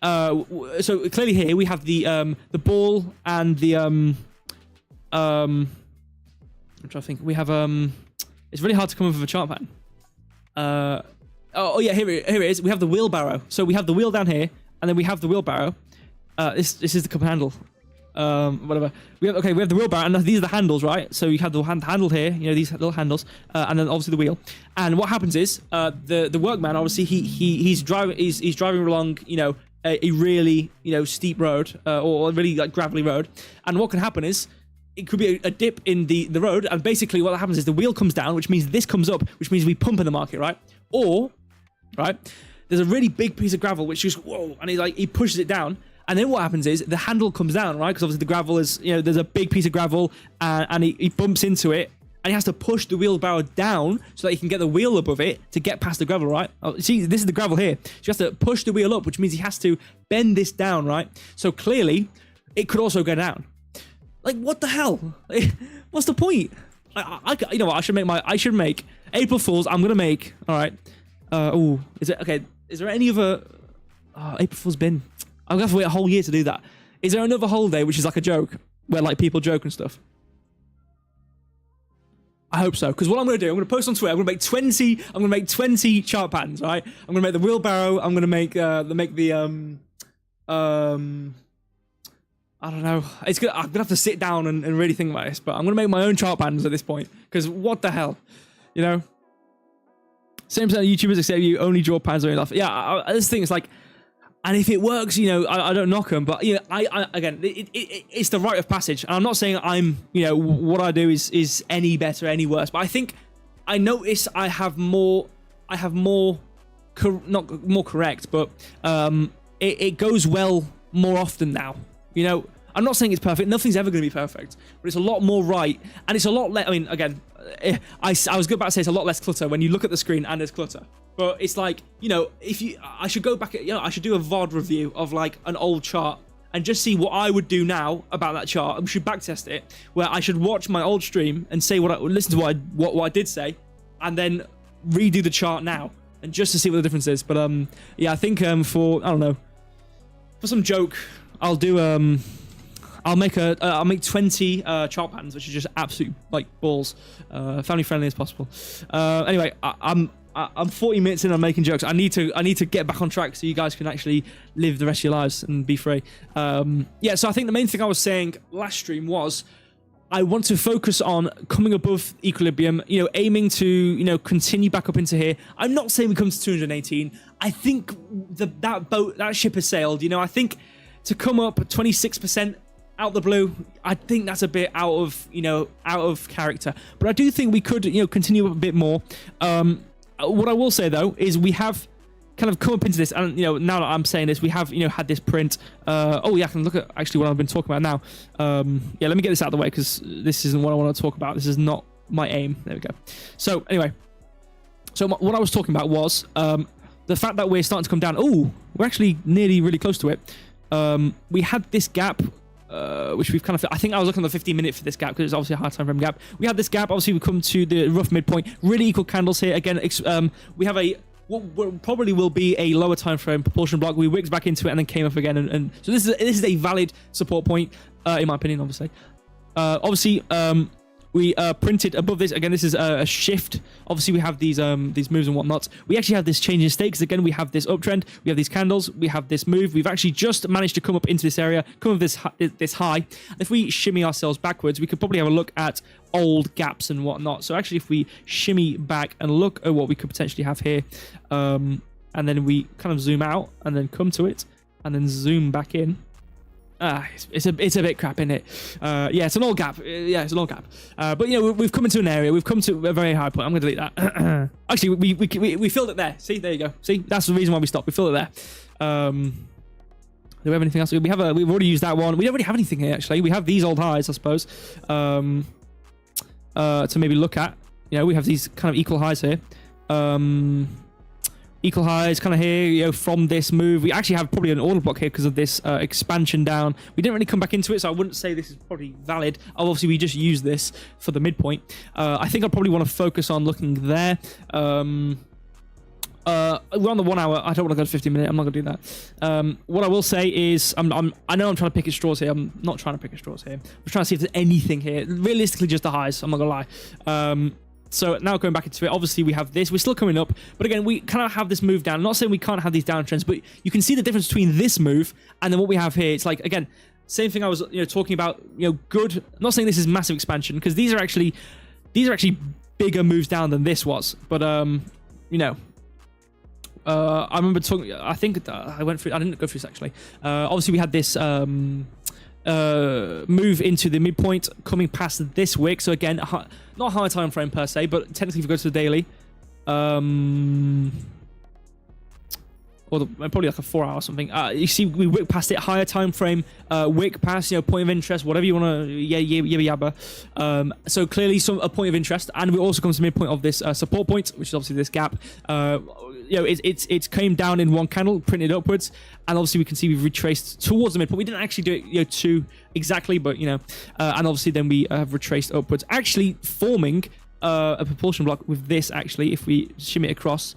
so clearly here we have the ball and the I'm trying to think. We have it's really hard to come up with a chart pattern. Oh yeah, here it is. We have the wheelbarrow. So we have the wheel down here, and then we have the wheelbarrow. This is the cup handle. Whatever. We have the wheelbarrow, and these are the handles, right? So you have the handle here, these little handles, and then obviously the wheel. And what happens is the workman, obviously he's driving along, a really steep road or a really like gravelly road. And what can happen is it could be a dip in the road, and basically what happens is the wheel comes down, which means this comes up, which means we pump in the market, right? Or right, there's a really big piece of gravel which just whoa, and he pushes it down. And then what happens is the handle comes down, right? Because obviously the gravel is, there's a big piece of gravel and he bumps into it and he has to push the wheelbarrow down so that he can get the wheel above it to get past the gravel, right? Oh, see, this is the gravel here. So he has to push the wheel up, which means he has to bend this down, right? So clearly it could also go down. Like, what the hell? What's the point? You know what? I should make April Fools. I'm going to make, all right. Is there any other April Fool's bin? I'm going to have to wait a whole year to do that. Is there another holiday which is like a joke, where like people joke and stuff? I hope so, because what I'm going to do, I'm going to post on Twitter. I'm going to make 20 chart patterns, right? I'm going to make the wheelbarrow. I'm going to make the I don't know. I'm going to have to sit down and really think about this, but I'm going to make my own chart patterns at this point, because what the hell, Same percent of YouTubers except you only draw patterns or stuff. Yeah, this thing is like. And if it works, I don't knock them, but again, it's the rite of passage. And I'm not saying I'm, what I do is any better, any worse. But I think I notice I have more, not more correct, but it goes well more often now. I'm not saying it's perfect. Nothing's ever going to be perfect, but it's a lot more right, and it's a lot less. I mean, again, I was about to say it's a lot less clutter when you look at the screen and there's clutter. But it's like, I should go back I should do a VOD review of like an old chart and just see what I would do now about that chart. We should backtest it, where I should watch my old stream and say listen to what I did say, and then redo the chart now, and just to see what the difference is. But yeah, I think for some joke, I'll do I'll make 20 chart patterns, which is just absolute like balls, family friendly as possible. Anyway, I'm 40 minutes in on making jokes. I need to get back on track so you guys can actually live the rest of your lives and be free. Yeah, so I think the main thing I was saying last stream was I want to focus on coming above equilibrium, aiming to, continue back up into here. I'm not saying we come to 218. I think that ship has sailed. I think to come up 26% out the blue, I think that's a bit out of character. But I do think we could, continue up a bit more. What I will say though is we have kind of come up into this, and now that I'm saying this, we have had this print. Oh yeah, I can look at actually what I've been talking about now. Yeah, let me get this out of the way because this isn't what I want to talk about. This is not my aim. There we go. So anyway, what I was talking about was the fact that we're starting to come down. Oh, we're actually nearly really close to it. We had this gap. Which we've kind of, I think I was looking at the 15-minute for this gap because it's obviously a hard time frame gap. We had this gap. Obviously, we come to the rough midpoint. Really equal candles here. Again, we have what probably will be a lower time frame proportion block. We wigged back into it and then came up again. And so this is a valid support point, in my opinion, obviously. Obviously, we printed above this. Again, this is a shift. Obviously, we have these moves and whatnot. We actually have this change in stakes. Again, we have this uptrend. We have these candles. We have this move. We've actually just managed to come up into this area, come up this high. If we shimmy ourselves backwards, we could probably have a look at old gaps and whatnot. So actually, if we shimmy back and look at what we could potentially have here, and then we kind of zoom out and then come to it and then zoom back in. It's a bit crap, isn't it? Yeah, it's an old gap. Yeah, it's an old gap. But we've come into an area. We've come to a very high point. I'm going to delete that. Actually, we filled it there. See, there you go. See, that's the reason why we stopped. We filled it there. Do we have anything else? We've already used that one. We don't really have anything here, actually. We have these old highs, I suppose, to maybe look at. You know, we have these kind of equal highs here. Equal highs kind of here, you know, from this move. We actually have probably an order block here because of this expansion down. We didn't really come back into it, so I wouldn't say this is probably valid. Obviously, we just use this for the midpoint. I think I probably want to focus on looking there. We're on the 1 hour. I don't want to go to 15 minutes. I'm not going to do that. What I will say is, I know I'm trying to pick at straws here. I'm not trying to pick at straws here. I'm trying to see if there's anything here. Realistically, just the highs. I'm not going to lie. So now going back into it, obviously we have this. We're still coming up, but again, we kind of have this move down. I'm not saying we can't have these downtrends, but you can see the difference between this move and then what we have here. It's like, again, same thing I was talking about. Good. I'm not saying this is massive expansion because these are actually bigger moves down than this was. But I remember talking. I think I went through. I didn't go through this actually. Obviously, we had this move into the midpoint coming past this wick. So again, not a high time frame per se, but technically if we go to the daily, or probably like a 4 hour or something. You see, we wick past it, higher time frame, wick past, point of interest, whatever you want to, yabba. So clearly a point of interest, and we also come to the midpoint of this support point, which is obviously this gap. It's came down in one candle, printed upwards, and obviously we can see we've retraced towards the midpoint. We didn't actually do it, too exactly, but and obviously then we have retraced upwards, actually forming a propulsion block with this. Actually, if we shimmy it across.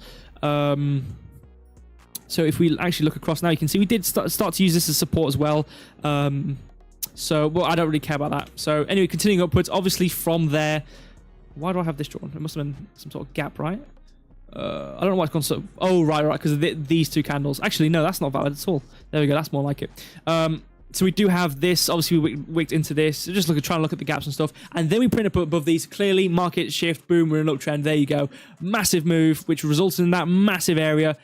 So if we actually look across now, you can see we did start to use this as support as well. Well, I don't really care about that. So anyway, continuing upwards, obviously from there, why do I have this drawn? It must have been some sort of gap, right? I don't know why it's gone so... Oh, right, because of these two candles. Actually, no, that's not valid at all. There we go, that's more like it. So we do have this. Obviously, we wicked into this. So just trying to look at the gaps and stuff. And then we print up above these. Clearly, market shift, boom, we're in an uptrend. There you go. Massive move, which results in that massive area.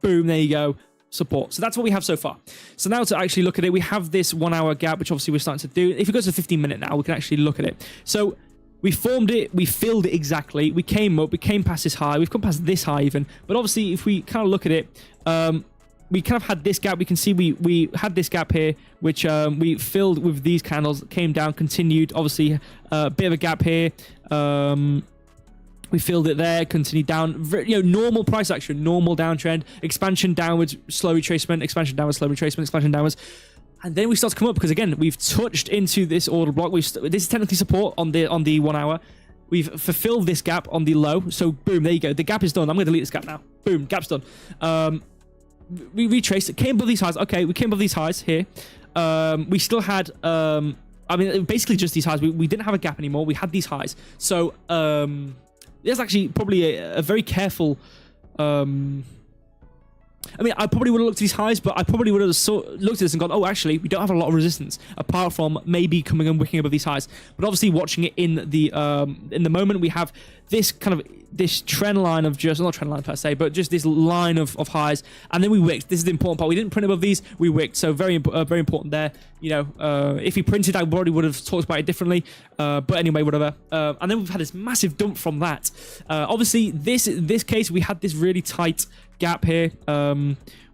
Boom, there you go. Support. So that's what we have so far. So now to actually look at it, we have this 1 hour gap, which obviously we're starting to do. If we go to 15 minute now, we can actually look at it. So we formed it, we filled it exactly. We came up, we came past this high. We've come past this high even. But obviously, if we kind of look at it, we kind of had this gap. We can see we had this gap here, which we filled with these candles, came down, continued. Obviously, a bit of a gap here. We filled it there, continued down. Normal price action, normal downtrend, expansion downwards, slow retracement, expansion downwards, slow retracement, expansion downwards. And then we start to come up because, again, we've touched into this order block. This is technically support on the 1 hour. We've fulfilled this gap on the low. So, boom, there you go. The gap is done. I'm going to delete this gap now. Boom, gap's done. We retraced it, came above these highs. Okay, we came above these highs here. We still had... basically just these highs. We didn't have a gap anymore. We had these highs. So, there's actually probably a very careful... I probably would have looked at these highs, but I probably would have looked at this and gone, oh, actually, we don't have a lot of resistance, apart from maybe coming and wicking above these highs. But obviously, watching it in the moment, we have this this trend line of just, not trend line per se, but just this line of highs, and then we wicked. This is the important part. We didn't print above these, we wicked, so very important there. If we printed, I probably would have talked about it differently, but anyway, whatever. And then we've had this massive dump from that. Obviously, this case, we had this really tight gap here,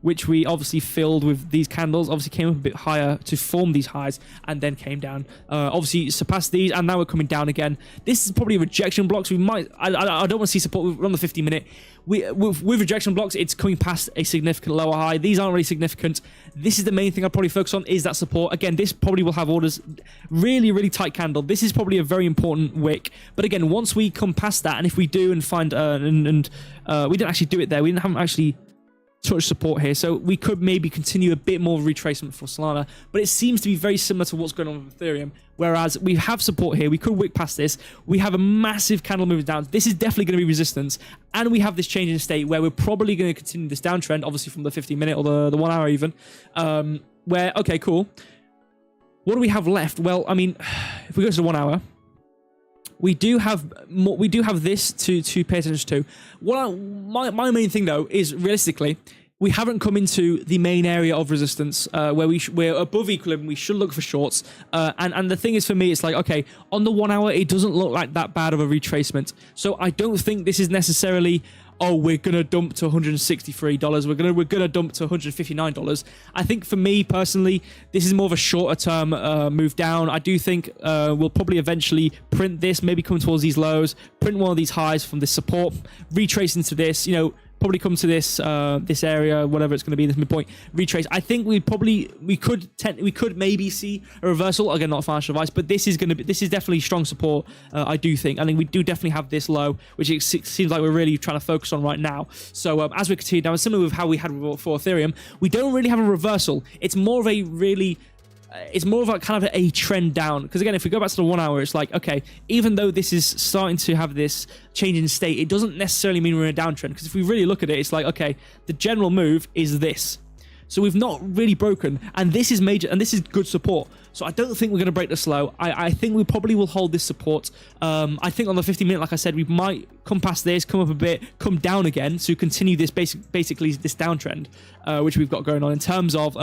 which we obviously filled with these candles. Obviously came up a bit higher to form these highs, and then came down. Obviously surpassed these, and now we're coming down again. This is probably a rejection block, so we might... I don't want to see support. We're on the 50 minute. With rejection blocks, it's coming past a significant lower high. These aren't really significant. This is the main thing I'd probably focus on, is that support. Again, this probably will have orders. Really, really tight candle. This is probably a very important wick. But again, once we come past that, and if we do and find... we didn't actually do it there. We haven't actually touched support here. So we could maybe continue a bit more retracement for Solana. But it seems to be very similar to what's going on with Ethereum. Whereas we have support here. We could wick past this. We have a massive candle moving down. This is definitely going to be resistance. And we have this change in state where we're probably going to continue this downtrend, obviously from the 50 minute or the 1 hour even. Okay, cool. What do we have left? Well, if we go to the 1 hour, we do have more, we do have this to pay attention to. My main thing though is, realistically, we haven't come into the main area of resistance where we're above equilibrium. We should look for shorts. And the thing is, for me, it's like, okay, on the 1 hour, it doesn't look like that bad of a retracement. So I don't think this is necessarily oh, we're gonna dump to $163. We're gonna dump to $159. I think for me personally, this is more of a shorter term move down. I do think we'll probably eventually print this, maybe come towards these lows, print one of these highs from this support, retrace into this, you know, probably come to this this area, whatever it's going to be, this midpoint, retrace. I think we could maybe see a reversal. Again, not financial advice, but this is definitely strong support. I do think. I think we do definitely have this low, which it seems like we're really trying to focus on right now. So as we continue down, similar with how we had for Ethereum, we don't really have a reversal. It's more of a really it's more of a kind of a trend down, because again, if we go back to the 1 hour, it's like, okay, even though this is starting to have this change in state, it doesn't necessarily mean we're in a downtrend, because if we really look at it, it's like, okay, the general move is this. So we've not really broken, and this is major, and this is good support. So I don't think we're going to break this low. I think we probably will hold this support. I think on the 50-minute, like I said, we might come past this, come up a bit, come down again, so continue this basically this downtrend, which we've got going on in terms of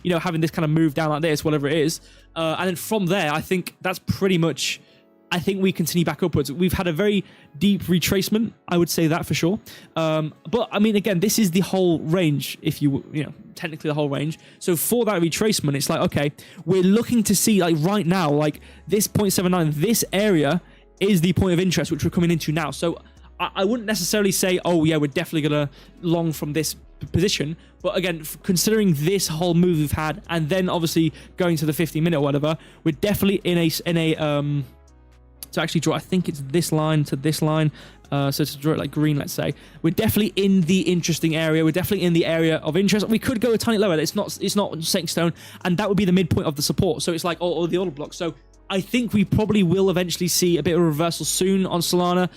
you know, having this kind of move down like this, whatever it is. And then from there, I think that's pretty much. I think we continue back upwards. We've had a very deep retracement, I would say that for sure. But I mean, again, this is the whole range, if you know, technically the whole range. So for that retracement, it's like, okay, we're looking to see, like right now, like this 0.79, this area is the point of interest, which we're coming into now. So I wouldn't necessarily say, oh yeah, we're definitely going to long from this position. But again, considering this whole move we've had, and then obviously going to the 50-minute or whatever, we're definitely in a to actually draw, I think it's this line to this line, so to draw it like green, let's say, we're definitely in the interesting area. We're definitely in the area of interest. We could go a tiny lower. It's not set in stone, and that would be the midpoint of the support. So it's like all the order blocks. So I think we probably will eventually see a bit of a reversal soon on Solana,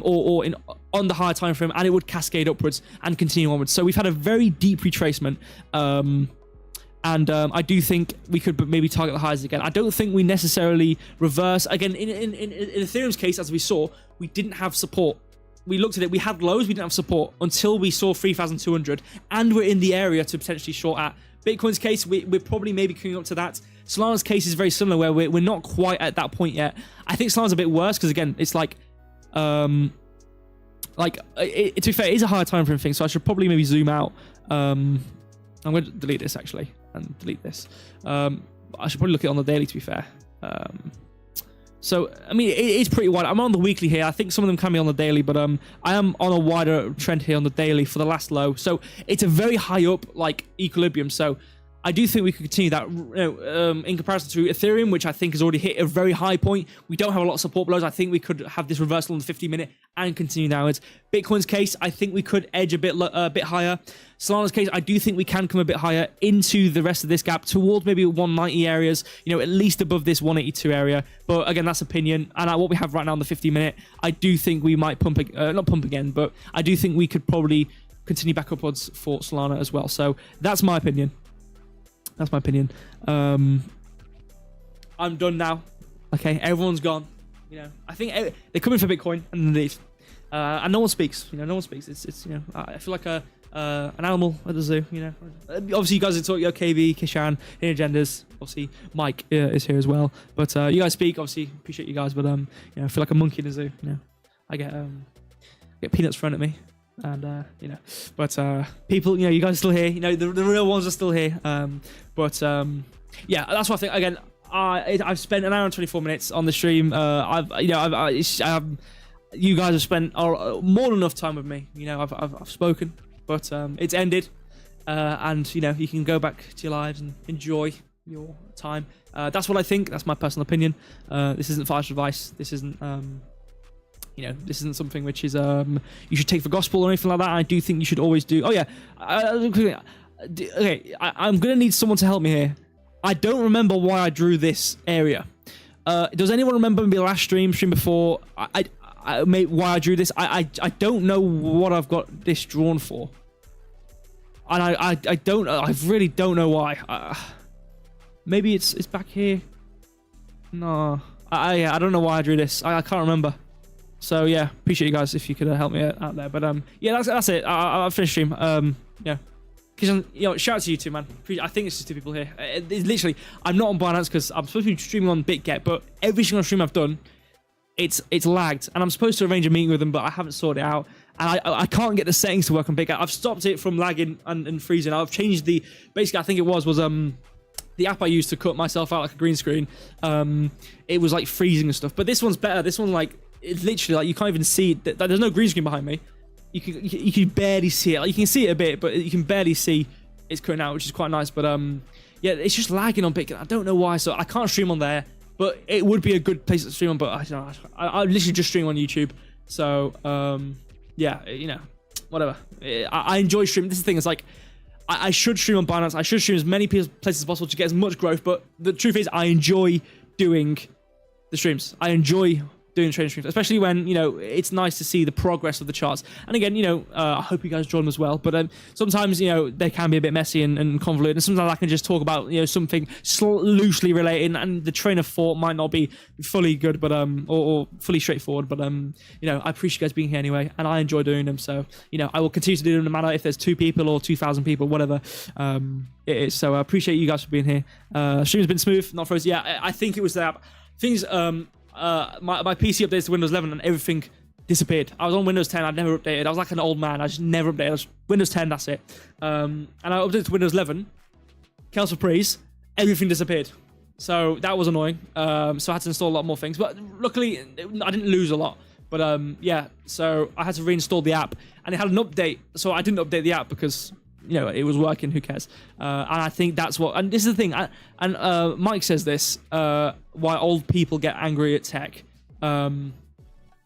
or on the higher time frame, and it would cascade upwards and continue onwards. So we've had a very deep retracement. And I do think we could maybe target the highs again. I don't think we necessarily reverse. Again, in Ethereum's case, as we saw, we didn't have support. We looked at it, we had lows, we didn't have support until we saw 3,200, and we're in the area to potentially short at. Bitcoin's case, we're probably maybe coming up to that. Solana's case is very similar, where we're not quite at that point yet. I think Solana's a bit worse, because again, it's like, to be fair, it is a higher time frame thing, so I should probably maybe zoom out. I'm going to delete this, actually, and delete this. I should probably look at it on the daily, to be fair. So, I mean, it is pretty wide. I'm on the weekly here. I think some of them can be on the daily, but I am on a wider trend here on the daily for the last low. So, it's a very high up, like, equilibrium. So, I do think we could continue that, you know, in comparison to Ethereum, which I think has already hit a very high point. We don't have a lot of support below. I think we could have this reversal on the 50-minute and continue downwards. Bitcoin's case, I think we could edge a bit higher. Solana's case, I do think we can come a bit higher into the rest of this gap towards maybe 190 areas, you know, at least above this 182 area. But again, that's opinion. And what we have right now on the 50-minute, I do think we might not pump again, but I do think we could probably continue back upwards for Solana as well. So that's my opinion. That's my opinion. I'm done now. Okay, everyone's gone. You know, I think they're coming for Bitcoin and they leave. And no one speaks. You know, no one speaks. It's you know, I feel like an animal at the zoo. You know, obviously you guys are talking. KB, Kishan, Hidden Agendas. Obviously Mike is here as well. But you guys speak. Obviously appreciate you guys. But you know, I feel like a monkey in the zoo. You know, I get peanuts thrown at me. And you know, but people, you know, you guys are still here. You know, the real ones are still here. But yeah, that's what I think. Again, I've spent an hour and 24 minutes on the stream. You guys have spent more than enough time with me. You know, I've spoken, but it's ended, and you know, you can go back to your lives and enjoy your time. That's what I think. That's my personal opinion. This isn't financial advice. This isn't. You know, this isn't something which is you should take for gospel or anything like that. I do think you should always do. Oh yeah, okay. I'm gonna need someone to help me here. I don't remember why I drew this area. Does anyone remember the last stream before? Why I drew this? I don't know what I've got this drawn for, and I really don't know why. Maybe it's back here. No, I don't know why I drew this. I can't remember. So yeah, appreciate you guys if you could help me out there. But yeah, that's it. I'll finish stream. Yeah, because you know, shout out to you too, man. I think it's just 2 people here. It's literally, I'm not on Binance because I'm supposed to be streaming on BitGet, but every single stream I've done, it's lagged, and I'm supposed to arrange a meeting with them, but I haven't sorted it out. and I can't get the settings to work on BitGet. I've stopped it from lagging and freezing. I've changed basically I think it was the app I used to cut myself out like a green screen. It was like freezing and stuff, but this one's better. This one, like, it's literally like you can't even see that there's no green screen behind me. You can barely see it. Like, you can see it a bit, but you can barely see it's cutting out, which is quite nice. But yeah, it's just lagging on BitGet. I don't know why. So I can't stream on there, but it would be a good place to stream on. But I don't know. I literally just stream on YouTube. So yeah, you know, whatever. I enjoy streaming. This is the thing. It's like I should stream on Binance. I should stream as many places as possible to get as much growth. But the truth is, I enjoy doing the streams. I enjoy doing trading streams, especially when, you know, it's nice to see the progress of the charts. And again, you know, I hope you guys join them as well. But sometimes, you know, they can be a bit messy and convoluted. And sometimes I can just talk about, you know, something loosely related, and the train of thought might not be fully good, but or fully straightforward. But you know, I appreciate you guys being here anyway, and I enjoy doing them. So, you know, I will continue to do them no matter if there's 2 people or 2,000 people, whatever it is. So I appreciate you guys for being here. Stream's been smooth, not frozen. Yeah, I think it was that things. My PC updates to Windows 11 and everything disappeared. I was on Windows 10. I'd never updated. I was like an old man. I just never updated. I was Windows 10. That's it. And I updated to Windows 11. Kel surprise, everything disappeared. So that was annoying. So I had to install a lot more things. But luckily, I didn't lose a lot. But yeah, so I had to reinstall the app, and it had an update. So I didn't update the app because, you know, it was working. Who cares? And I think that's what. And this is the thing. And Mike says this. Why old people get angry at tech,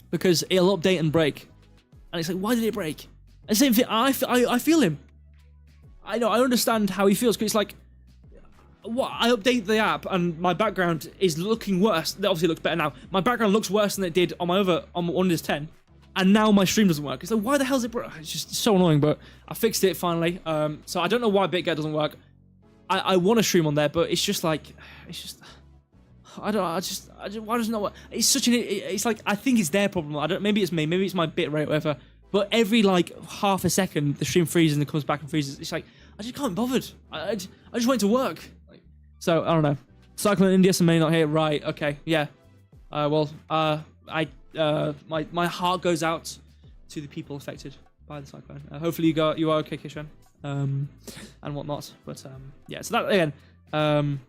because it'll update and break, and it's like, why did it break? And same thing. I feel him. I know. I understand how he feels, because it's like, what, I update the app and my background is looking worse. It obviously looks better now. My background looks worse than it did on on Windows 10. And now my stream doesn't work. It's like, why the hell is it broke? It's just so annoying, but I fixed it finally. So I don't know why BitGet doesn't work. I want to stream on there, but it's just like, I don't know. Why doesn't it work? It's such an, it's like, I think it's their problem. Maybe it's me. Maybe it's my bit rate, whatever. But every like half a second, the stream freezes and it comes back and freezes. It's like, I just can't be bothered. I just went to work. So I don't know. Cyclone India, some may not here. Right. Okay. Yeah. Well, my heart goes out to the people affected by the cyclone. Hopefully you are okay, Kishan, and whatnot. But yeah, so that again,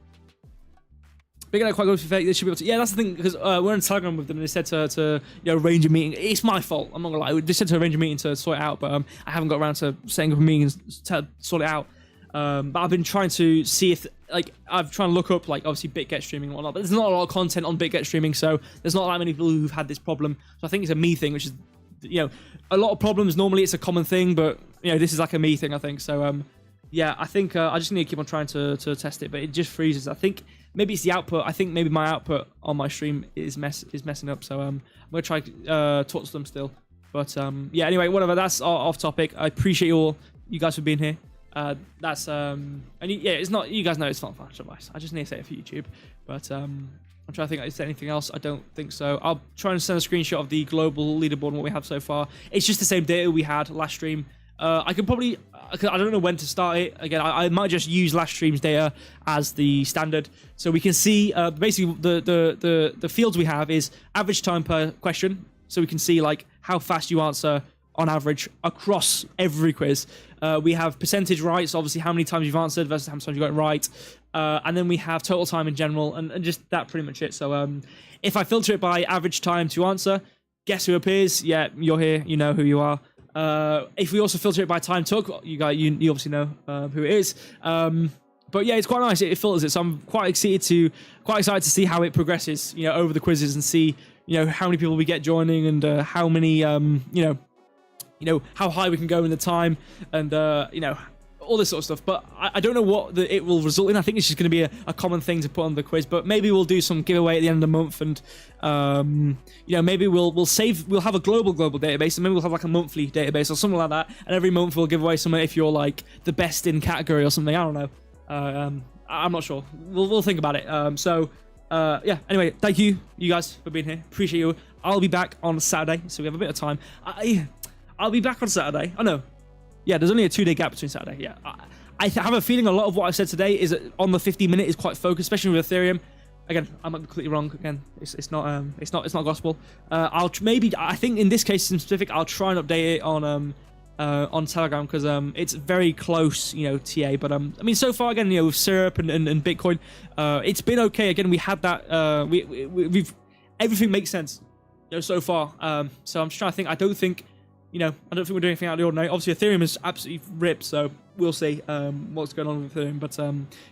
Big Ed quite good for fake. They should be able to. Yeah, that's the thing, because we're in Telegram with them, and they said to you know, arrange a meeting. It's my fault. I'm not gonna lie. They said to arrange a meeting to sort it out, but I haven't got around to setting up a meeting to sort it out. But I've been trying to see if, like, I've tried to look up, like, obviously BitGet streaming and whatnot, but there's not a lot of content on BitGet streaming, so there's not that many people who've had this problem. So I think it's a me thing, which is, you know, a lot of problems, normally it's a common thing, but, you know, this is like a me thing, I think. So, yeah, I think I just need to keep on trying to test it, but it just freezes. I think maybe it's the output. I think maybe my output on my stream is messing up, so I'm going to try talk to them still. But, yeah, anyway, whatever, that's off topic. I appreciate you guys for being here. That's and yeah, it's not, you guys know it's not financial advice. I just need to say it for YouTube, but I'm trying to think if there's anything else. I don't think so. I'll try and send a screenshot of the global leaderboard and what we have so far. It's just the same data we had last stream. I could probably, I don't know when to start it again. I might just use last stream's data as the standard, so we can see basically the fields we have is average time per question, so we can see like how fast you answer on average across every quiz. We have percentage right, so obviously how many times you've answered versus how many times you got it right. And then we have total time in general, and just that pretty much it. So if I filter it by average time to answer, guess who appears? Yeah, you're here, you know who you are. If we also filter it by time took, you obviously know who it is. But yeah, it's quite nice. It filters it, so I'm quite excited to see how it progresses, you know, over the quizzes, and see, you know, how many people we get joining, and how many you know, how high we can go in the time, and you know, all this sort of stuff. But I don't know what it will result in. I think it's just going to be a common thing to put on the quiz, but maybe we'll do some giveaway at the end of the month, and you know, maybe we'll have a global database, and maybe we'll have like a monthly database or something like that, and every month we'll give away something if you're like the best in category or something. I don't know. I'm not sure. We'll think about it. Yeah, anyway, thank you guys for being here. Appreciate you. I'll be back on Saturday, so we have a bit of time. I'll be back on Saturday. Oh no, yeah, there's only a 2-day gap between Saturday. Yeah, I have a feeling a lot of what I've said today is on the 50-minute is quite focused, especially with Ethereum. Again, I might be completely wrong. Again, it's not gospel. I think in this case in specific, I'll try and update it on Telegram, because it's very close, TA. But I mean, so far again, with Syrup and Bitcoin, it's been okay. Again, we had that. We've everything makes sense, so far. So I'm just trying to think. I don't think we're doing anything out of the ordinary. Obviously, Ethereum is absolutely ripped, so we'll see what's going on with Ethereum. But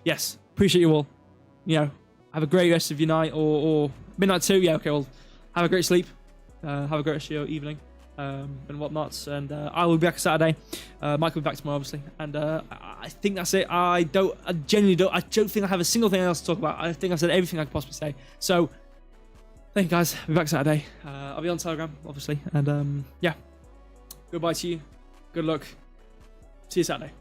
yes, appreciate you all. Have a great rest of your night or midnight too. Yeah, okay. Well, have a great sleep. Have a great rest of your evening. And whatnots, and I will be back Saturday. Mike will be back tomorrow, obviously, and I think that's it. I genuinely don't think I have a single thing else to talk about. I think I've said everything I could possibly say. So, thank you guys. I'll be back Saturday. I'll be on Telegram, obviously, and yeah. Goodbye to you. Good luck. See you Saturday.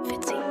Fitzy.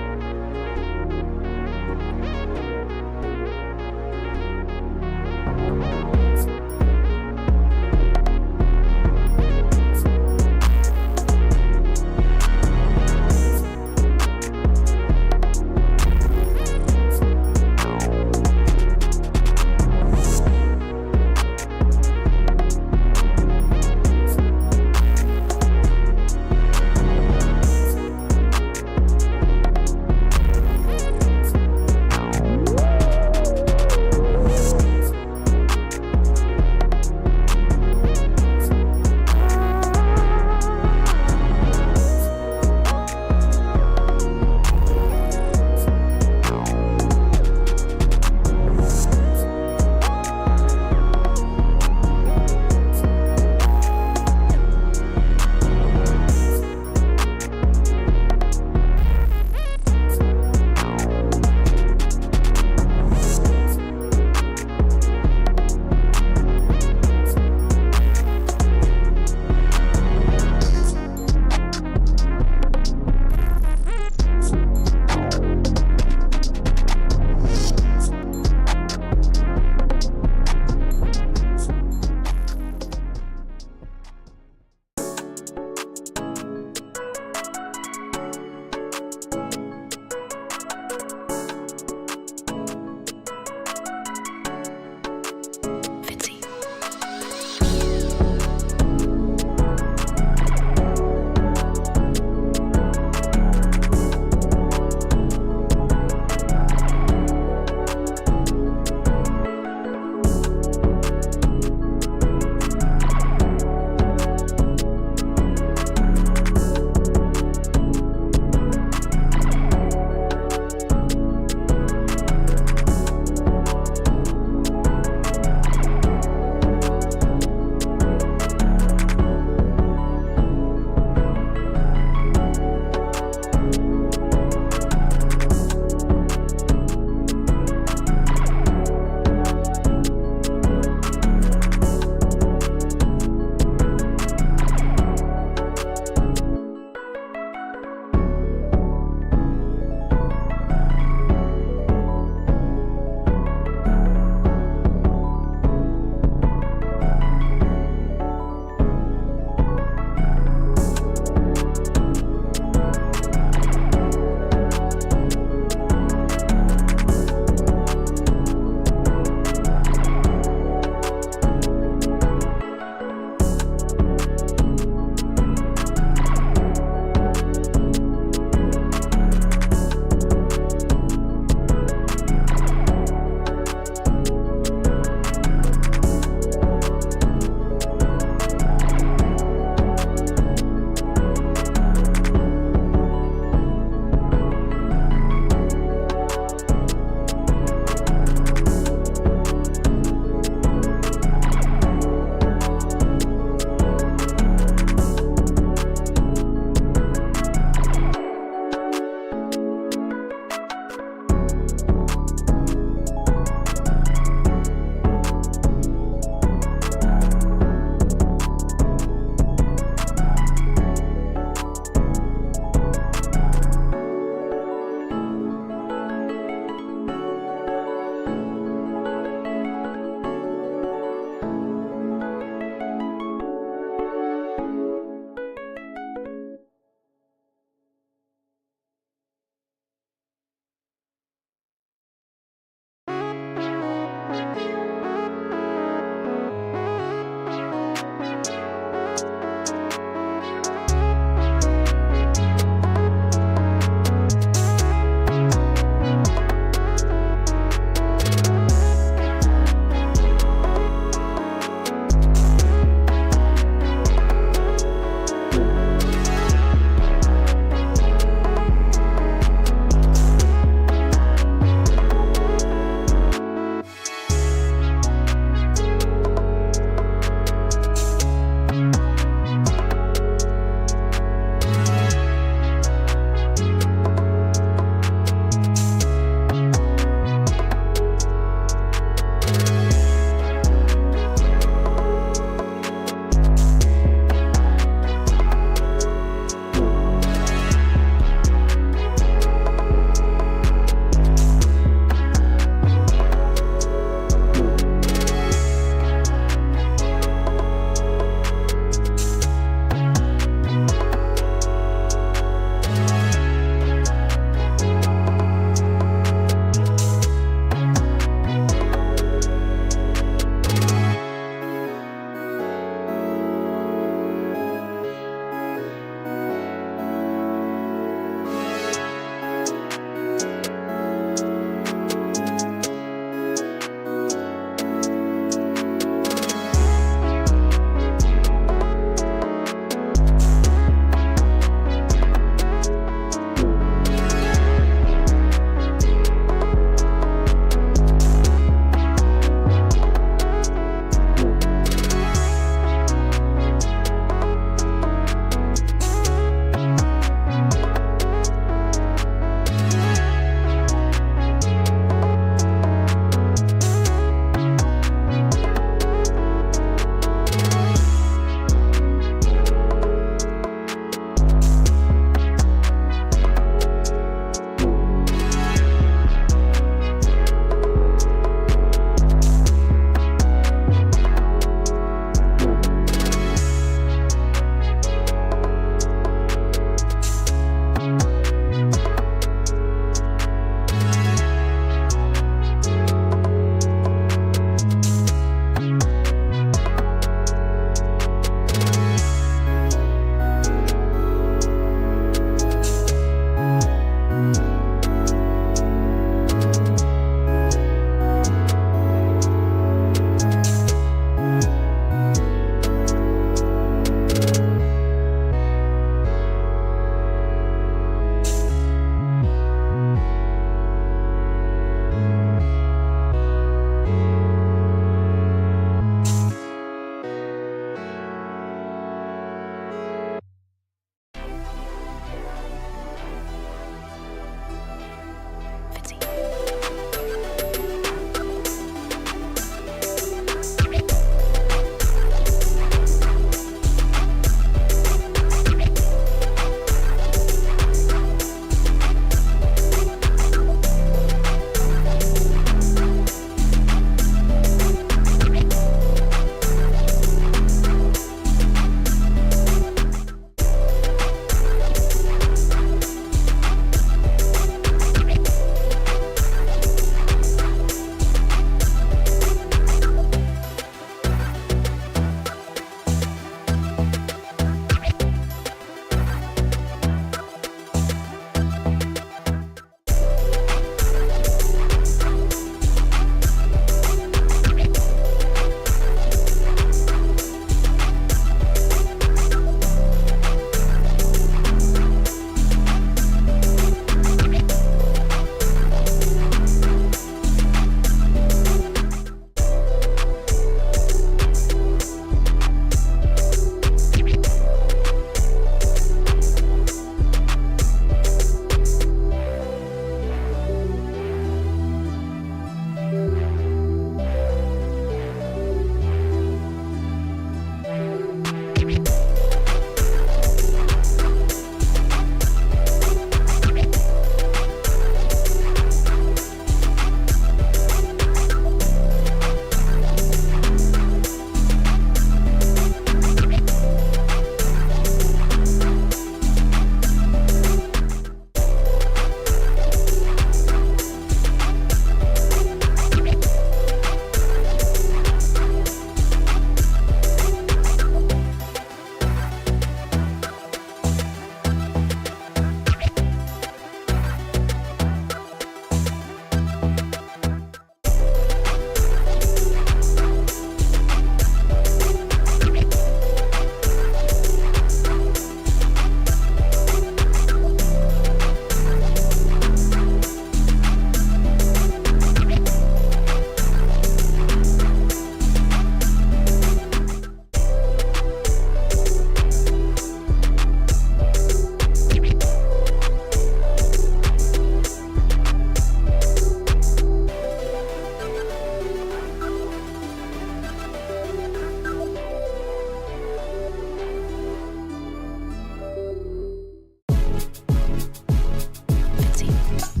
Bye.